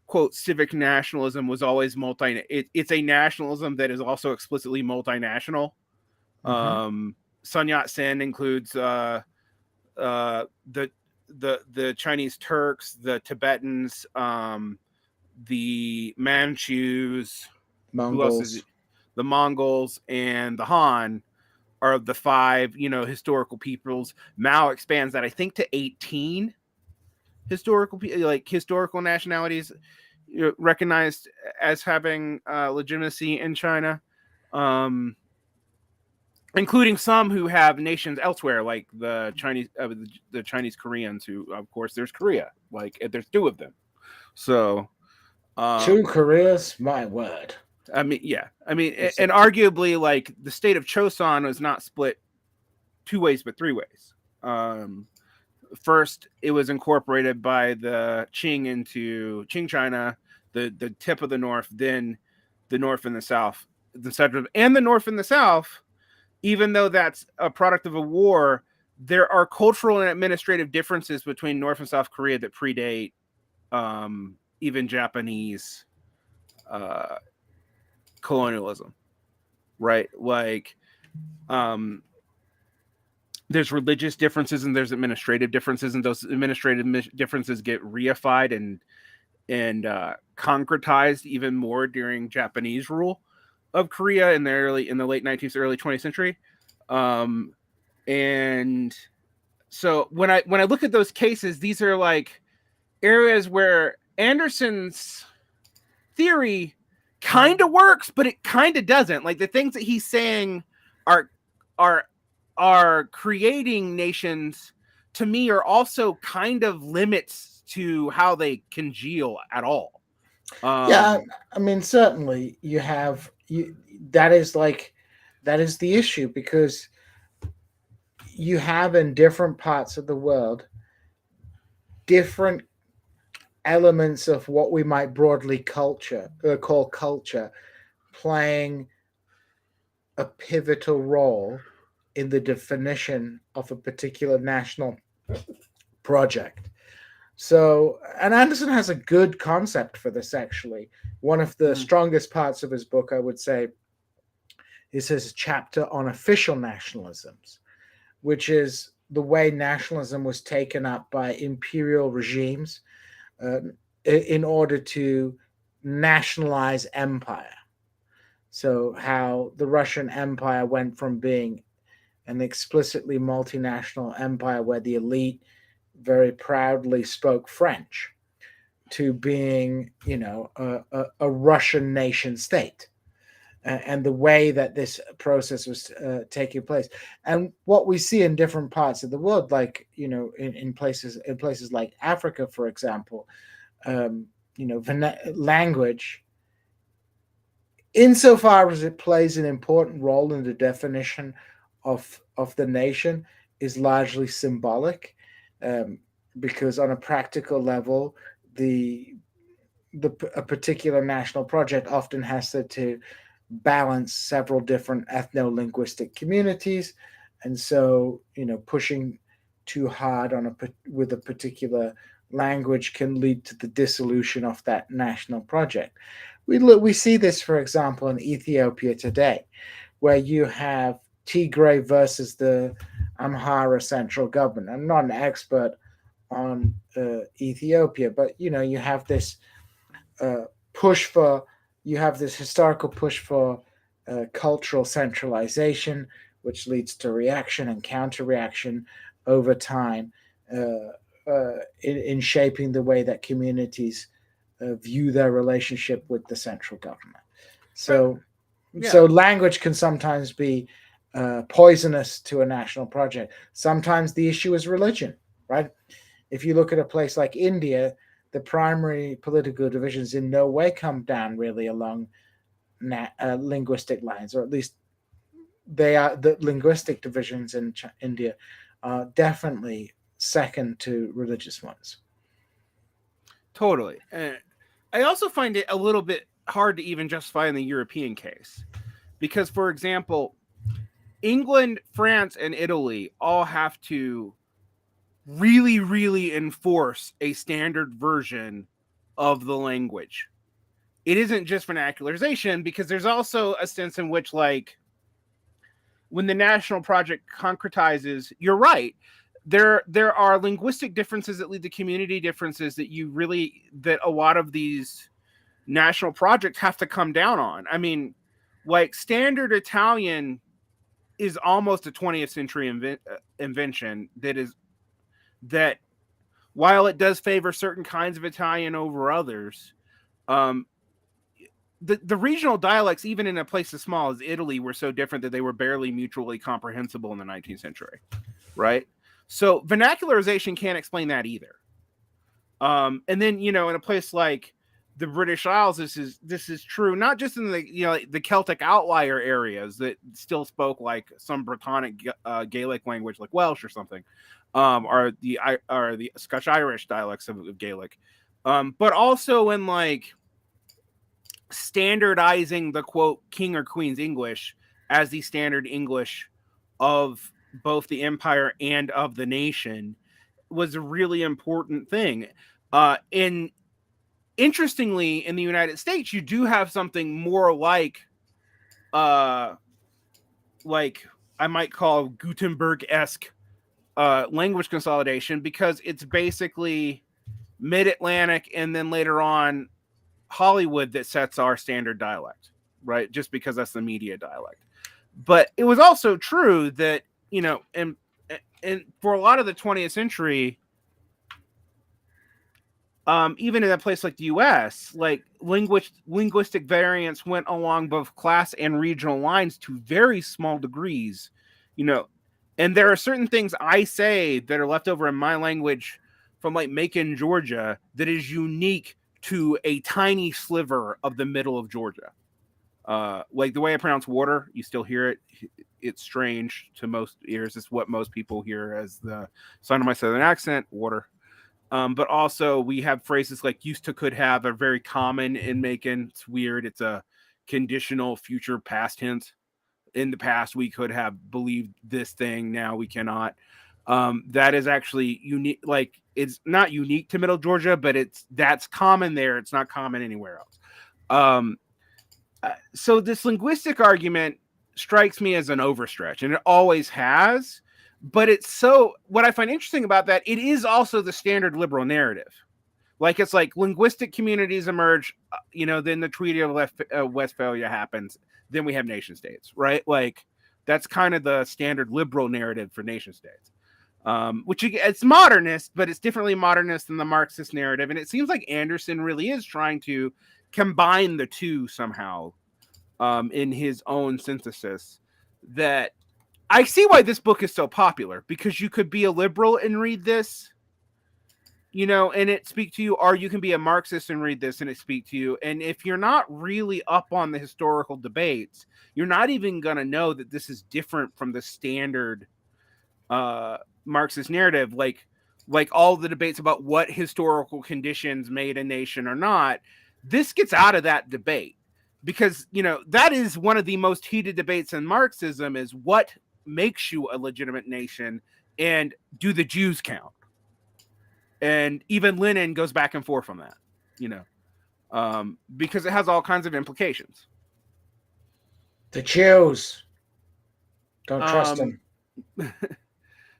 quote civic nationalism was always it's a nationalism that is also explicitly multinational. Sun Yat-sen includes the Chinese Turks, the Tibetans, the Manchus, who else is it? The Mongols, and the Han are the five, historical peoples. Mao expands that, I think, to 18 historical nationalities recognized as having legitimacy in China, including some who have nations elsewhere, like the Chinese Koreans, who, of course, there's Korea. Like, there's two of them. So, two Koreas, my word. I mean, yeah. I mean, and arguably, like, the state of Chosun was not split two ways, but three ways. First, it was incorporated by the Qing into Qing China, the tip of the north, then the north and the south, the center, and the north and the south. Even though that's a product of a war, there are cultural and administrative differences between North and South Korea that predate even Japanese colonialism, right? Like, there's religious differences and there's administrative differences, and those administrative differences get reified and concretized even more during Japanese rule of Korea in the late 19th, early 20th century. And so when I look at those cases, these are like areas where Anderson's theory kind of works, but it kind of doesn't. Like, the things that he's saying are are creating nations, to me, are also kind of limits to how they congeal at all. Yeah, I mean, certainly you have you. That is the issue, because you have in different parts of the world different elements of what we might broadly call culture playing a pivotal role in the definition of a particular national project. So, and Anderson has a good concept for this, actually. One of the strongest parts of his book, I would say, is his chapter on official nationalisms, which is the way nationalism was taken up by imperial regimes uh, in order to nationalize empire. So, how the Russian Empire went from being an explicitly multinational empire where the elite very proudly spoke French to being, a Russian nation state, and the way that this process was taking place, and what we see in different parts of the world, like in places like Africa, for example, language, insofar as it plays an important role in the definition of the nation, is largely symbolic, um, because on a practical level, the a particular national project often has to balance several different ethno-linguistic communities, and so pushing too hard with a particular language can lead to the dissolution of that national project. We see this, for example, in Ethiopia today, where you have Tigray versus the Amhara central government. I'm not an expert on Ethiopia, but you have this uh, push for you have this historical push for cultural centralization, which leads to reaction and counter reaction over time, in shaping the way that communities view their relationship with the central government. So, Yeah. so language can sometimes be poisonous to a national project. Sometimes the issue is religion, right? If you look at a place like India, the primary political divisions in no way come down really along linguistic lines, or at least the linguistic divisions in India are definitely second to religious ones. Totally. I also find it a little bit hard to even justify in the European case, because, for example, England, France, and Italy all have to really, really enforce a standard version of the language. It isn't just vernacularization, because there's also a sense in which, like, when the national project concretizes, you're right. There are linguistic differences that lead to community differences that a lot of these national projects have to come down on. I mean, like, standard Italian is almost a 20th century invention that while it does favor certain kinds of Italian over others, um, the regional dialects, even in a place as small as Italy, were so different that they were barely mutually comprehensible in the 19th century, right? So vernacularization can't explain that either. And then, in a place like the British Isles, this is true not just in the Celtic outlier areas that still spoke like some Brittonic Gaelic language, like Welsh or something, or the Scotch Irish dialects of Gaelic, but also in, like, standardizing the quote king or queen's English as the standard English of both the empire and of the nation was a really important thing. And interestingly, in the United States, you do have something more like I might call Gutenberg-esque language consolidation, because it's basically mid-Atlantic and then later on Hollywood that sets our standard dialect, right? Just because that's the media dialect. But it was also true that, and for a lot of the 20th century, even in a place like the U.S., like, linguistic variance went along both class and regional lines to very small degrees, And there are certain things I say that are left over in my language from like Macon, Georgia, that is unique to a tiny sliver of the middle of Georgia. Like the way I pronounce water, you still hear it. It's strange to most ears. It's what most people hear as the sound of my southern accent, water. But also we have phrases like used to, could have are very common in Macon. It's weird. It's a conditional future past tense. In the past, we could have believed this thing. Now we cannot. That is actually unique. Like it's not unique to Middle Georgia, but that's common there. It's not common anywhere else. So this linguistic argument strikes me as an overstretch, and it always has. But it's so what I find interesting about that, it is also the standard liberal narrative. Like it's like linguistic communities emerge, then the Treaty of Westphalia happens, then we have nation states, right? Like that's kind of the standard liberal narrative for nation states, which it's modernist, but it's differently modernist than the Marxist narrative. And it seems like Anderson really is trying to combine the two somehow in his own synthesis. That I see why this book is so popular, because you could be a liberal and read this, and it speak to you, or you can be a Marxist and read this and it speak to you. And if you're not really up on the historical debates, you're not even going to know that this is different from the standard Marxist narrative. Like all the debates about what historical conditions made a nation or not, this gets out of that debate, because, that is one of the most heated debates in Marxism, is what makes you a legitimate nation, and do the Jews count? And even Lenin goes back and forth on that, because it has all kinds of implications. The Jews. Don't trust them.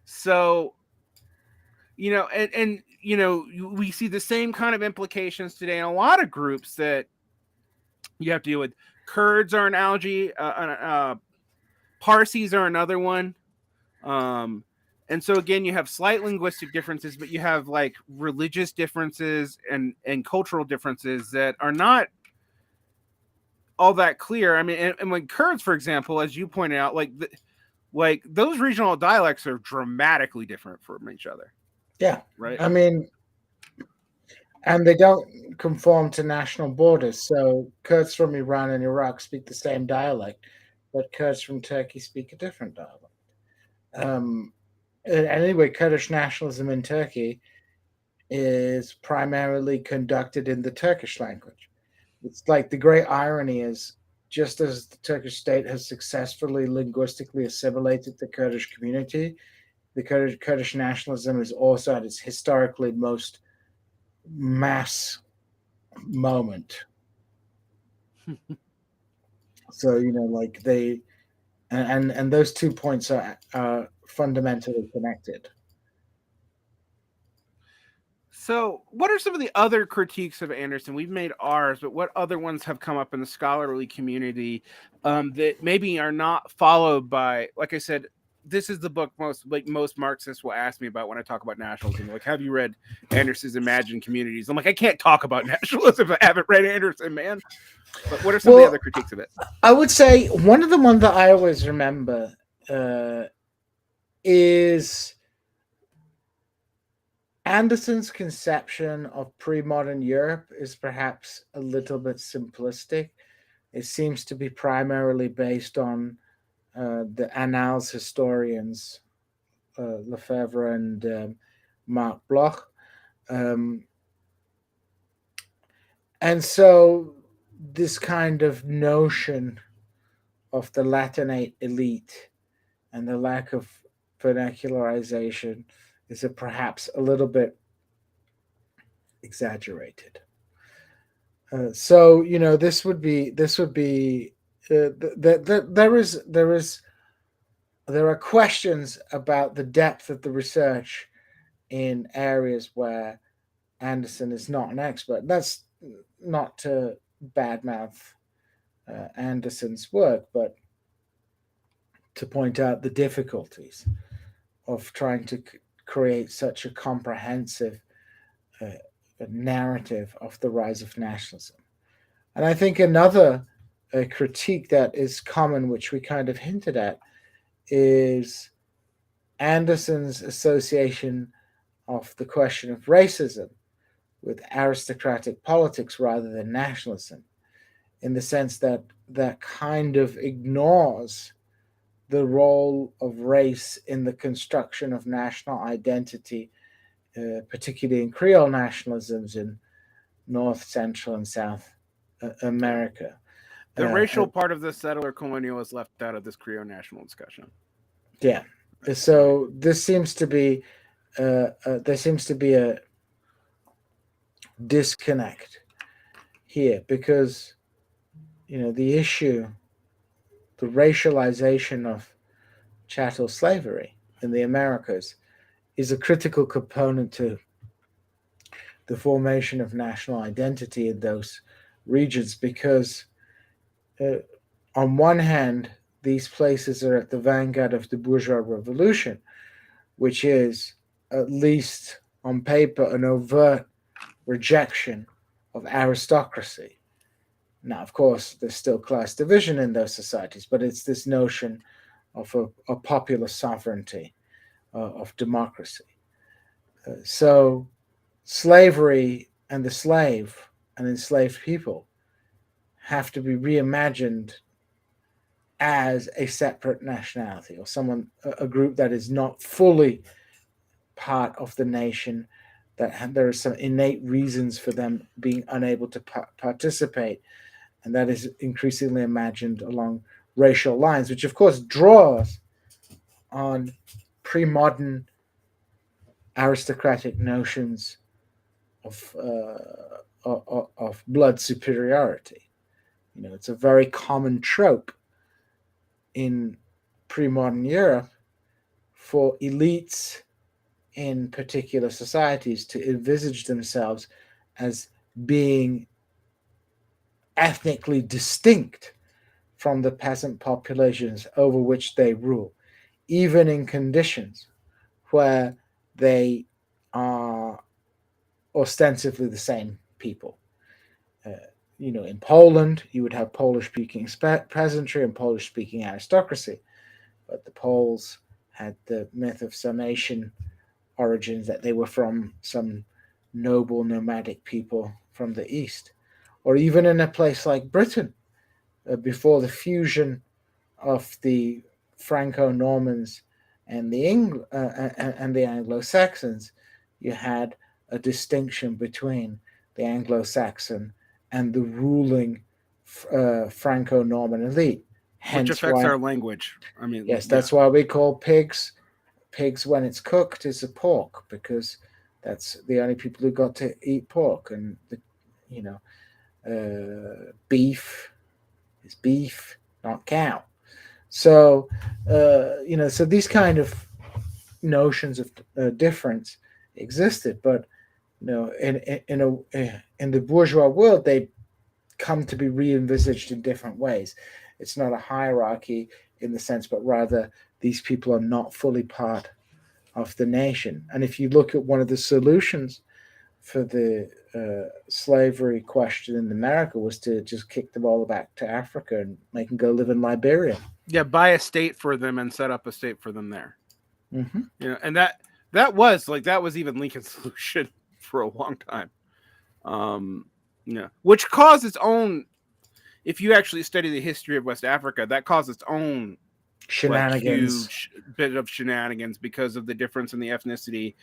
So, and we see the same kind of implications today in a lot of groups that you have to deal with. Kurds are an analogy. Parsis are another one. And so again, you have slight linguistic differences, but you have like religious differences and cultural differences that are not all that clear. I mean, and when Kurds, for example, as you pointed out, like those regional dialects are dramatically different from each other. Yeah. Right. I mean, and they don't conform to national borders. So Kurds from Iran and Iraq speak the same dialect, but Kurds from Turkey speak a different dialect. Anyway, Kurdish nationalism in Turkey is primarily conducted in the Turkish language. It's like the great irony is, just as the Turkish state has successfully linguistically assimilated the Kurdish community, the Kurdish nationalism is also at its historically most mass moment. So, like they, and those 2 points are fundamentally connected. So, what are some of the other critiques of Anderson? We've made ours, but what other ones have come up in the scholarly community that maybe are not followed by, like I said, this is the book most Marxists will ask me about when I talk about nationalism. Like, have you read Anderson's Imagined Communities? I'm like, I can't talk about nationalism if I haven't read Anderson, man. But what are some of the other critiques of it? I would say one of the ones that I always remember is Anderson's conception of pre-modern Europe is perhaps a little bit simplistic. It seems to be primarily based on the Annales historians, Lefebvre and Marc Bloch. And so this kind of notion of the Latinate elite and the lack of vernacularization is perhaps a little bit exaggerated. So this would be there are questions about the depth of the research in areas where Anderson is not an expert. That's not to badmouth Anderson's work, but to point out the difficulties of trying to create such a comprehensive narrative of the rise of nationalism. And I think another critique that is common, which we kind of hinted at, is Anderson's association of the question of racism with aristocratic politics rather than nationalism, in the sense that that kind of ignores the role of race in the construction of national identity, particularly in Creole nationalisms in North, Central, and South America. The racial part of the settler colonial is left out of this Creole national discussion. Yeah. So this seems to be there seems to be a disconnect here, because the issue, the racialization of chattel slavery in the Americas, is a critical component to the formation of national identity in those regions, because on one hand, these places are at the vanguard of the bourgeois revolution, which is, at least on paper, an overt rejection of aristocracy. Now, of course, there's still class division in those societies, but it's this notion of a popular sovereignty, of democracy. So slavery and the slave and enslaved people have to be reimagined as a separate nationality, or a group that is not fully part of the nation, that there are some innate reasons for them being unable to participate, and that is increasingly imagined along racial lines, which of course draws on pre-modern aristocratic notions of blood superiority. It's a very common trope in pre-modern Europe for elites in particular societies to envisage themselves as being ethnically distinct from the peasant populations over which they rule, even in conditions where they are ostensibly the same people. In Poland, you would have Polish-speaking peasantry and Polish-speaking aristocracy, but the Poles had the myth of summation origins, that they were from some noble nomadic people from the East. Or even in a place like Britain, before the fusion of the Franco-Normans and the Anglo-Saxons, you had a distinction between the Anglo-Saxon and the ruling Franco-Norman elite. Hence which affects our language. Yes, that's why we call pigs when it's cooked is a pork, because that's the only people who got to eat pork. And beef is beef, not cow. So so these kind of notions of difference existed, but in the bourgeois world, they come to be re-envisaged in different ways. It's not a hierarchy in the sense, but rather these people are not fully part of the nation. And if you look at one of the solutions for the slavery question in America, was to just kick them all back to Africa and make them go live in Liberia. Yeah, buy a state for them and set up a state for them there. Mm-hmm. And that was even Lincoln's solution for a long time. Which caused its own. If you actually study the history of West Africa, that caused its own shenanigans, huge bit of shenanigans, because of the difference in the ethnicity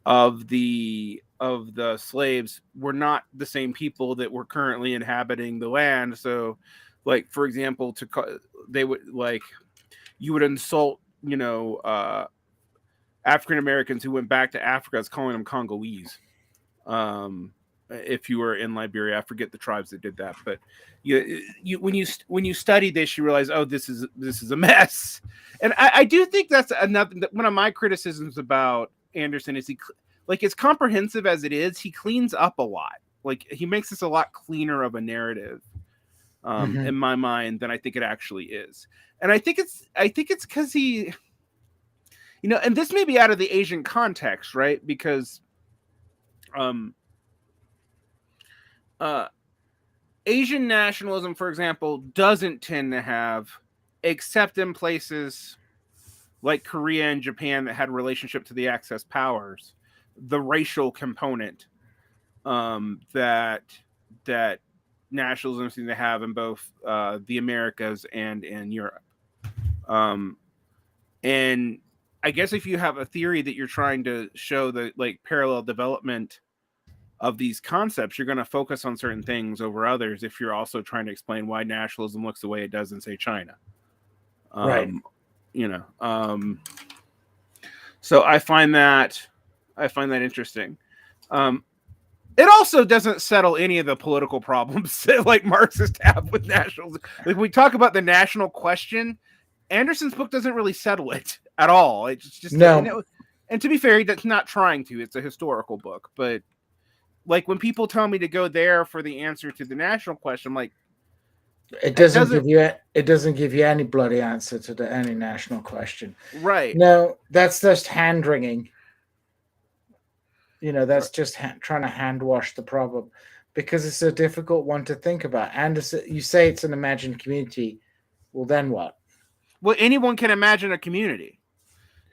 of the slaves were not the same people that were currently inhabiting the land. So, for example, they would you would insult African Americans who went back to Africa as calling them Congolese. If you were in Liberia, I forget the tribes that did that, but when you study this, you realize, oh, this is a mess. And I do think that's one of my criticisms about Anderson is as comprehensive as it is, he cleans up a lot. He makes this a lot cleaner of a narrative, in my mind, than I think it actually is. And I think it's because he, and this may be out of the Asian context, right? Because, Asian nationalism, for example, doesn't tend to have, except in places like Korea and Japan that had relationship to the Axis powers, the racial component that nationalism seems to have in both the Americas and in Europe. And I guess if you have a theory that you're trying to show the like parallel development of these concepts, you're going to focus on certain things over others if you're also trying to explain why nationalism looks the way it does in, say, China. Right. So I find that interesting. It also doesn't settle any of the political problems that like Marxists have with nationalism. Like we talk about the national question, Anderson's book doesn't really settle it at all. It's just no. And to be fair, he's not trying to. It's a historical book, but like when people tell me to go there for the answer to the national question, I'm like, it doesn't give you any bloody answer to any national question. Right. No, that's just hand wringing. That's just trying to hand wash the problem, because it's a difficult one to think about. And you say it's an imagined community. Well, then what? Well, anyone can imagine a community.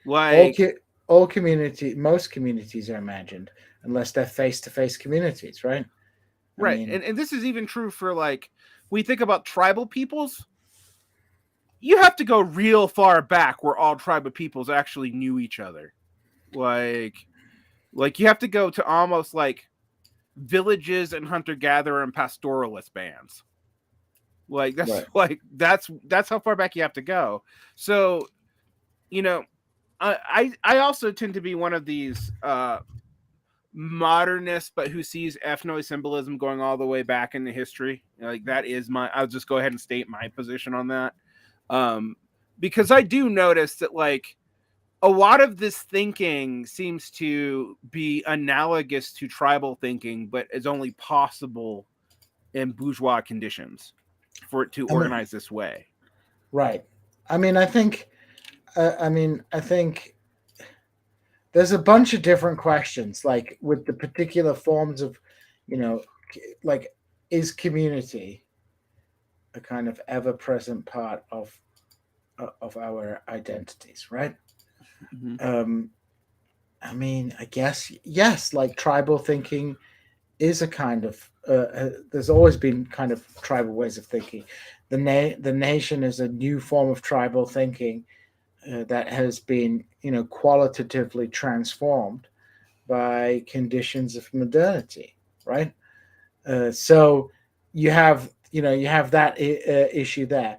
Like most communities are imagined, unless they're face-to-face communities, right? Right. And this is even true for like, we think about tribal peoples. You have to go real far back where all tribal peoples actually knew each other. Like you have to go to almost like villages and hunter-gatherer and pastoralist bands. Like that's right. like that's how far back you have to go. So, I also tend to be one of these modernist, but who sees ethno-symbolism going all the way back into history. Like that is I'll just go ahead and state my position on that. Because I do notice that like a lot of this thinking seems to be analogous to tribal thinking, but is only possible in bourgeois conditions for it to organize this way. Right. I think there's a bunch of different questions, like with the particular forms of, like, is community a kind of ever-present part of our identities, right? Mm-hmm. I guess yes. Like tribal thinking is a kind of there's always been kind of tribal ways of thinking. The nation is a new form of tribal thinking that has been, qualitatively transformed by conditions of modernity, right? So you have that issue there.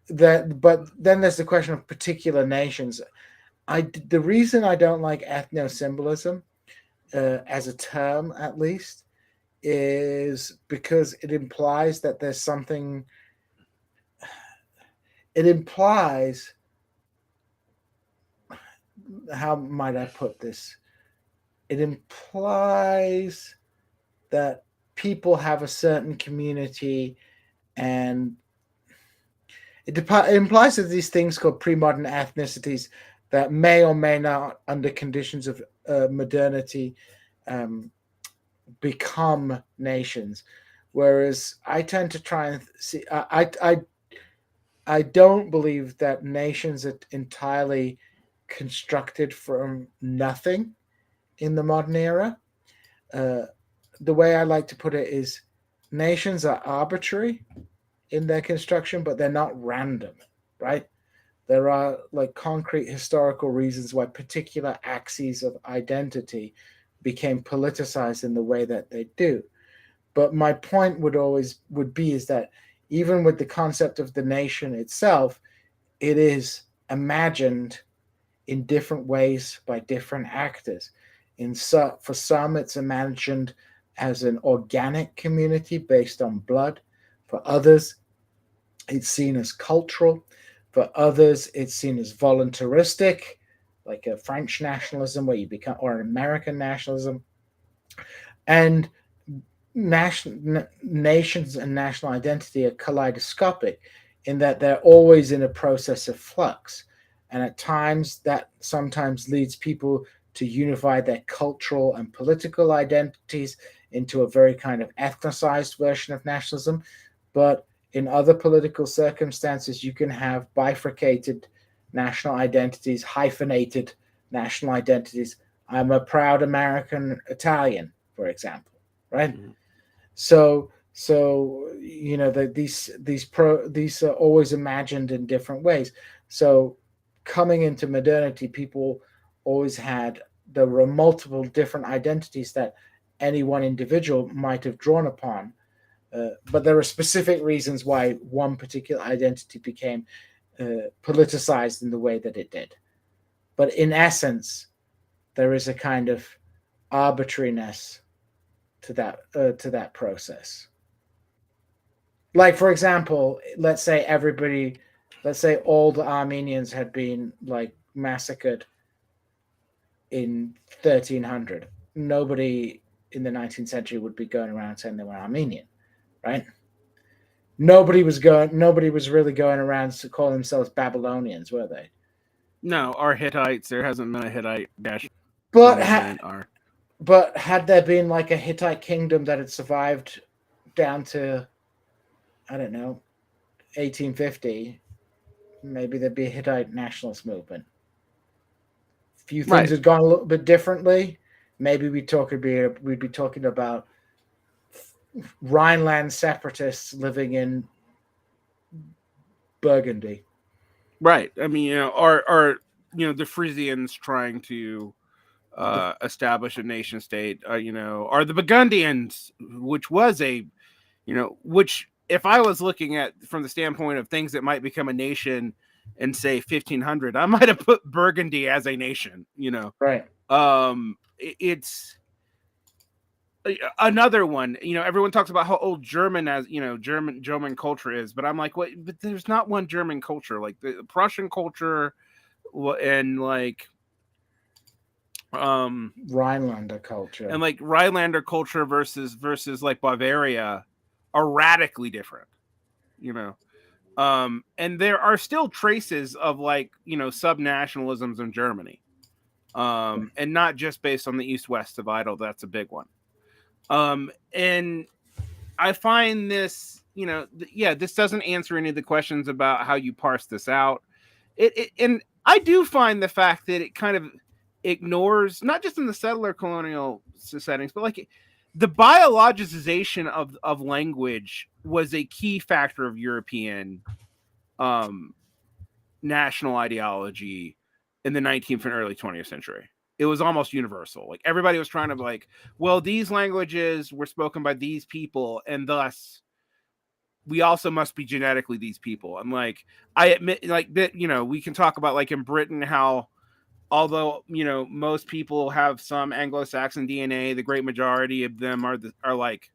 But then there's the question of particular nations. The reason I don't like ethno-symbolism as a term, at least, is because it implies that there's something. It implies, how might I put this? It implies that people have a certain community, and it implies that these things called pre-modern ethnicities that may or may not, under conditions of modernity, become nations. Whereas I tend to try and see, I don't believe that nations are entirely constructed from nothing in the modern era. The way I like to put it is, nations are arbitrary in their construction, but they're not random, right? There are like concrete historical reasons why particular axes of identity became politicized in the way that they do. But my point would be is that even with the concept of the nation itself, it is imagined in different ways by different actors. For some, it's imagined as an organic community based on blood. For others, it's seen as cultural. For others, it's seen as voluntaristic, like a French nationalism where you become, or an American nationalism. And nations and national identity are kaleidoscopic in that they're always in a process of flux. And at times, that sometimes leads people to unify their cultural and political identities into a very kind of ethnicized version of nationalism. But in other political circumstances, you can have bifurcated national identities, hyphenated national identities. I'm a proud American Italian, for example, right? Mhm. So you know these are always imagined in different ways. So coming into modernity, people always had there were multiple different identities that any one individual might have drawn upon, but there are specific reasons why one particular identity became politicized in the way that it did. But in essence, there is a kind of arbitrariness to that process. Like for example, let's say all the Armenians had been like massacred in 1300. Nobody in the 19th century would be going around saying they were Armenian, right? Nobody was really going around to call themselves Babylonians, were they? No, our Hittites. There hasn't been a Hittite national But movement. Or but had there been like a Hittite kingdom that had survived down to, I don't know, 1850, maybe there'd be a Hittite nationalist movement. Few things right, had gone a little bit differently. Maybe we'd be talking about Rhineland separatists living in Burgundy. right. I mean, are the Frisians trying to establish a nation state? Are the Burgundians, which was which if I was looking at from the standpoint of things that might become a nation in say 1500, I might have put Burgundy as a nation. Right. It's another one. Everyone talks about how old German as German culture is, but I'm like, what? But there's not one German culture. Like the Prussian culture and like Rhinelander culture. and like Rhinelander culture versus like Bavaria are radically different. You know. And there are still traces of like sub-nationalisms in Germany, and not just based on the East-West divide. That's a big one. And I find this, this doesn't answer any of the questions about how you parse this out. And I do find the fact that it kind of ignores, not just in the settler colonial settings, but like the biologization of language was a key factor of European national ideology in the 19th and early 20th century. It was almost universal. Like everybody was trying to like, well, these languages were spoken by these people, and thus we also must be genetically these people. And like, I admit, like that, we can talk about like in Britain how, although most people have some Anglo-Saxon DNA, the great majority of them are like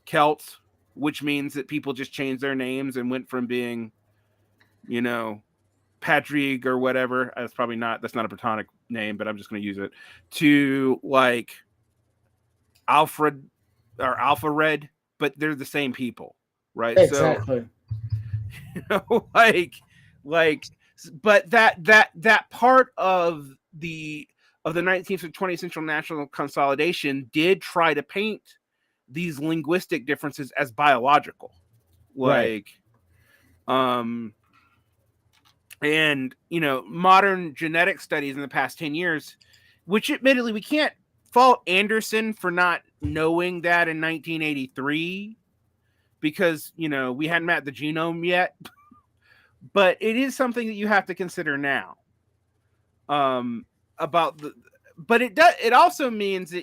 Celts, which means that people just changed their names and went from being, Patrick or whatever. That's not a Platonic name, but I'm just going to use it, to like Alfred or Alpha Red, but they're the same people, right? Exactly. So, but that part of the 19th and 20th century national consolidation did try to paint these linguistic differences as biological, like, right. And modern genetic studies in the past 10 years, which admittedly we can't fault Anderson for not knowing that in 1983, because we hadn't mapped the genome yet. But it is something that you have to consider now. But it also means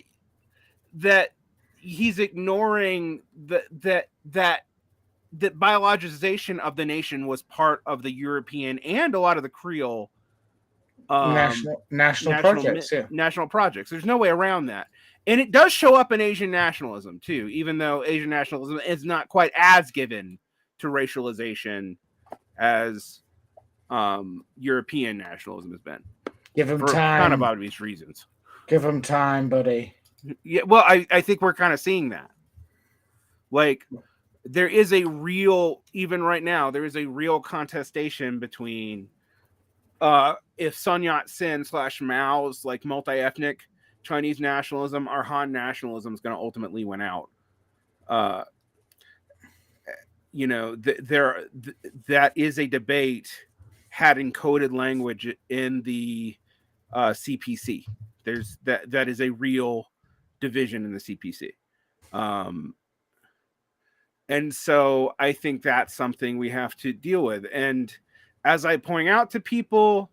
that he's ignoring that biologization of the nation was part of the European and a lot of the Creole national projects. Yeah. National projects. There's no way around that. And it does show up in Asian nationalism too, even though Asian nationalism is not quite as given to racialization as European nationalism has been. Give him for time. Kind of obvious reasons. Give him time, buddy. Yeah, well, I think we're kind of seeing that. Like, there is a real, even right now, there is a real contestation between if Sun Yat-sen / Mao's like multi-ethnic Chinese nationalism or Han nationalism is going to ultimately win out. That is a debate had encoded language in the CPC. There's that is a real division in the CPC. And so I think that's something we have to deal with. And as I point out to people,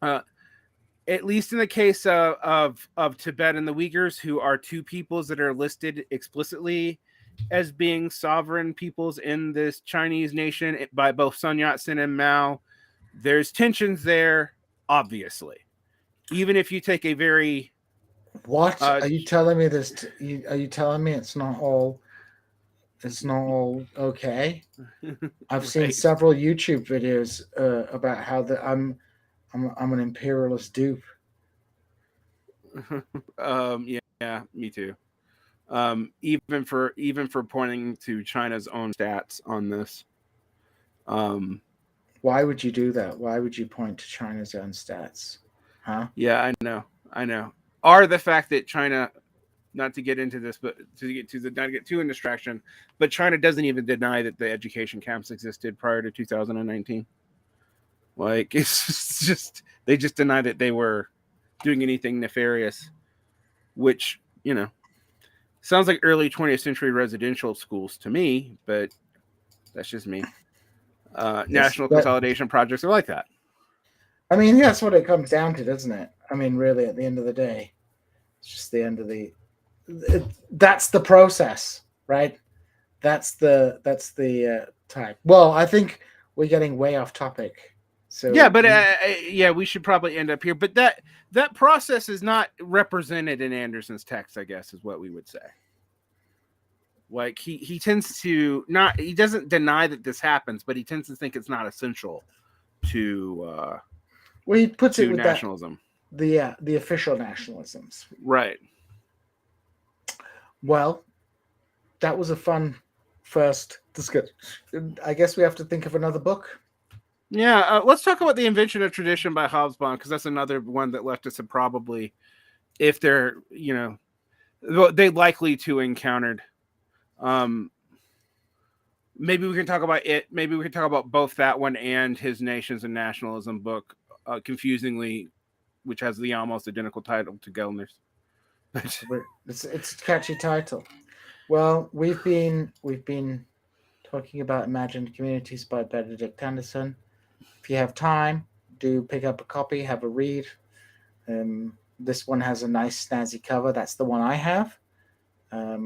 at least in the case of Tibet and the Uyghurs, who are two peoples that are listed explicitly as being sovereign peoples in this Chinese nation by both Sun Yat-sen and Mao, there's tensions there, obviously. Even if you take a very... What are you telling me? Are you telling me it's not all okay? I've seen several YouTube videos about how I'm an imperialist dupe. Yeah, me too. Even for pointing to China's own stats on this. Why would you do that? Why would you point to China's own stats? Huh? Yeah, I know. Or the fact that China, not to get into this, but not to get too in distraction, but China doesn't even deny that the education camps existed prior to 2019. Like, it's just they just deny that they were doing anything nefarious, which, sounds like early 20th century residential schools to me, but that's just me. National consolidation projects are like that. I mean, that's what it comes down to, doesn't it? I mean, really, at the end of the day, it's just the end of that's the process, right? That's the type. Well, I think we're getting way off topic. So yeah, but we should probably end up here. But that process is not represented in Anderson's text, I guess, is what we would say. Like he tends to not. He doesn't deny that this happens, but he tends to think it's not essential to. Well, he puts it with nationalism. The official nationalisms. Right. Well, that was a fun first discussion. I guess we have to think of another book. Yeah, let's talk about The Invention of Tradition by Hobsbawm, because that's another one that leftists have probably, if they're, they likely to encountered. Maybe we can talk about it. Maybe we can talk about both that one and his Nations and Nationalism book, confusingly, which has the almost identical title to Gellner's. It's a catchy title. Well, we've been talking about Imagined Communities by Benedict Anderson. If you have time, do pick up a copy, have a read. This one has a nice snazzy cover. That's the one I have. I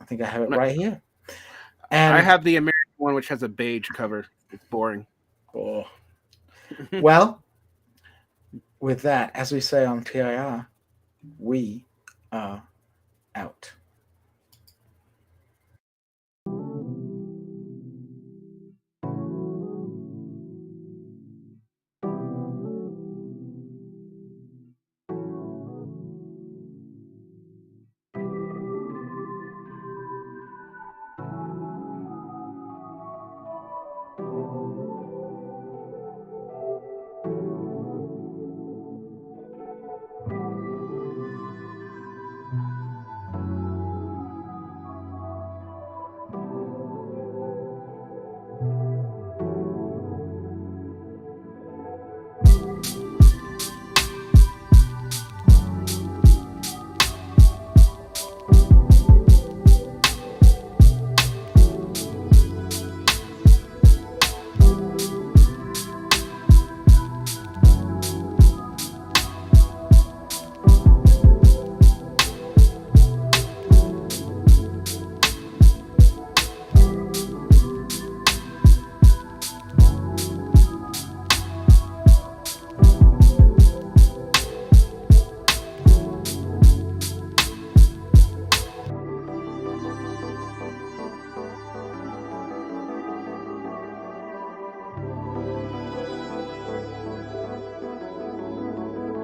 think I have it right here. And I have the American one, which has a beige cover. It's boring. Oh. Well, with that, as we say on TIR, we are out.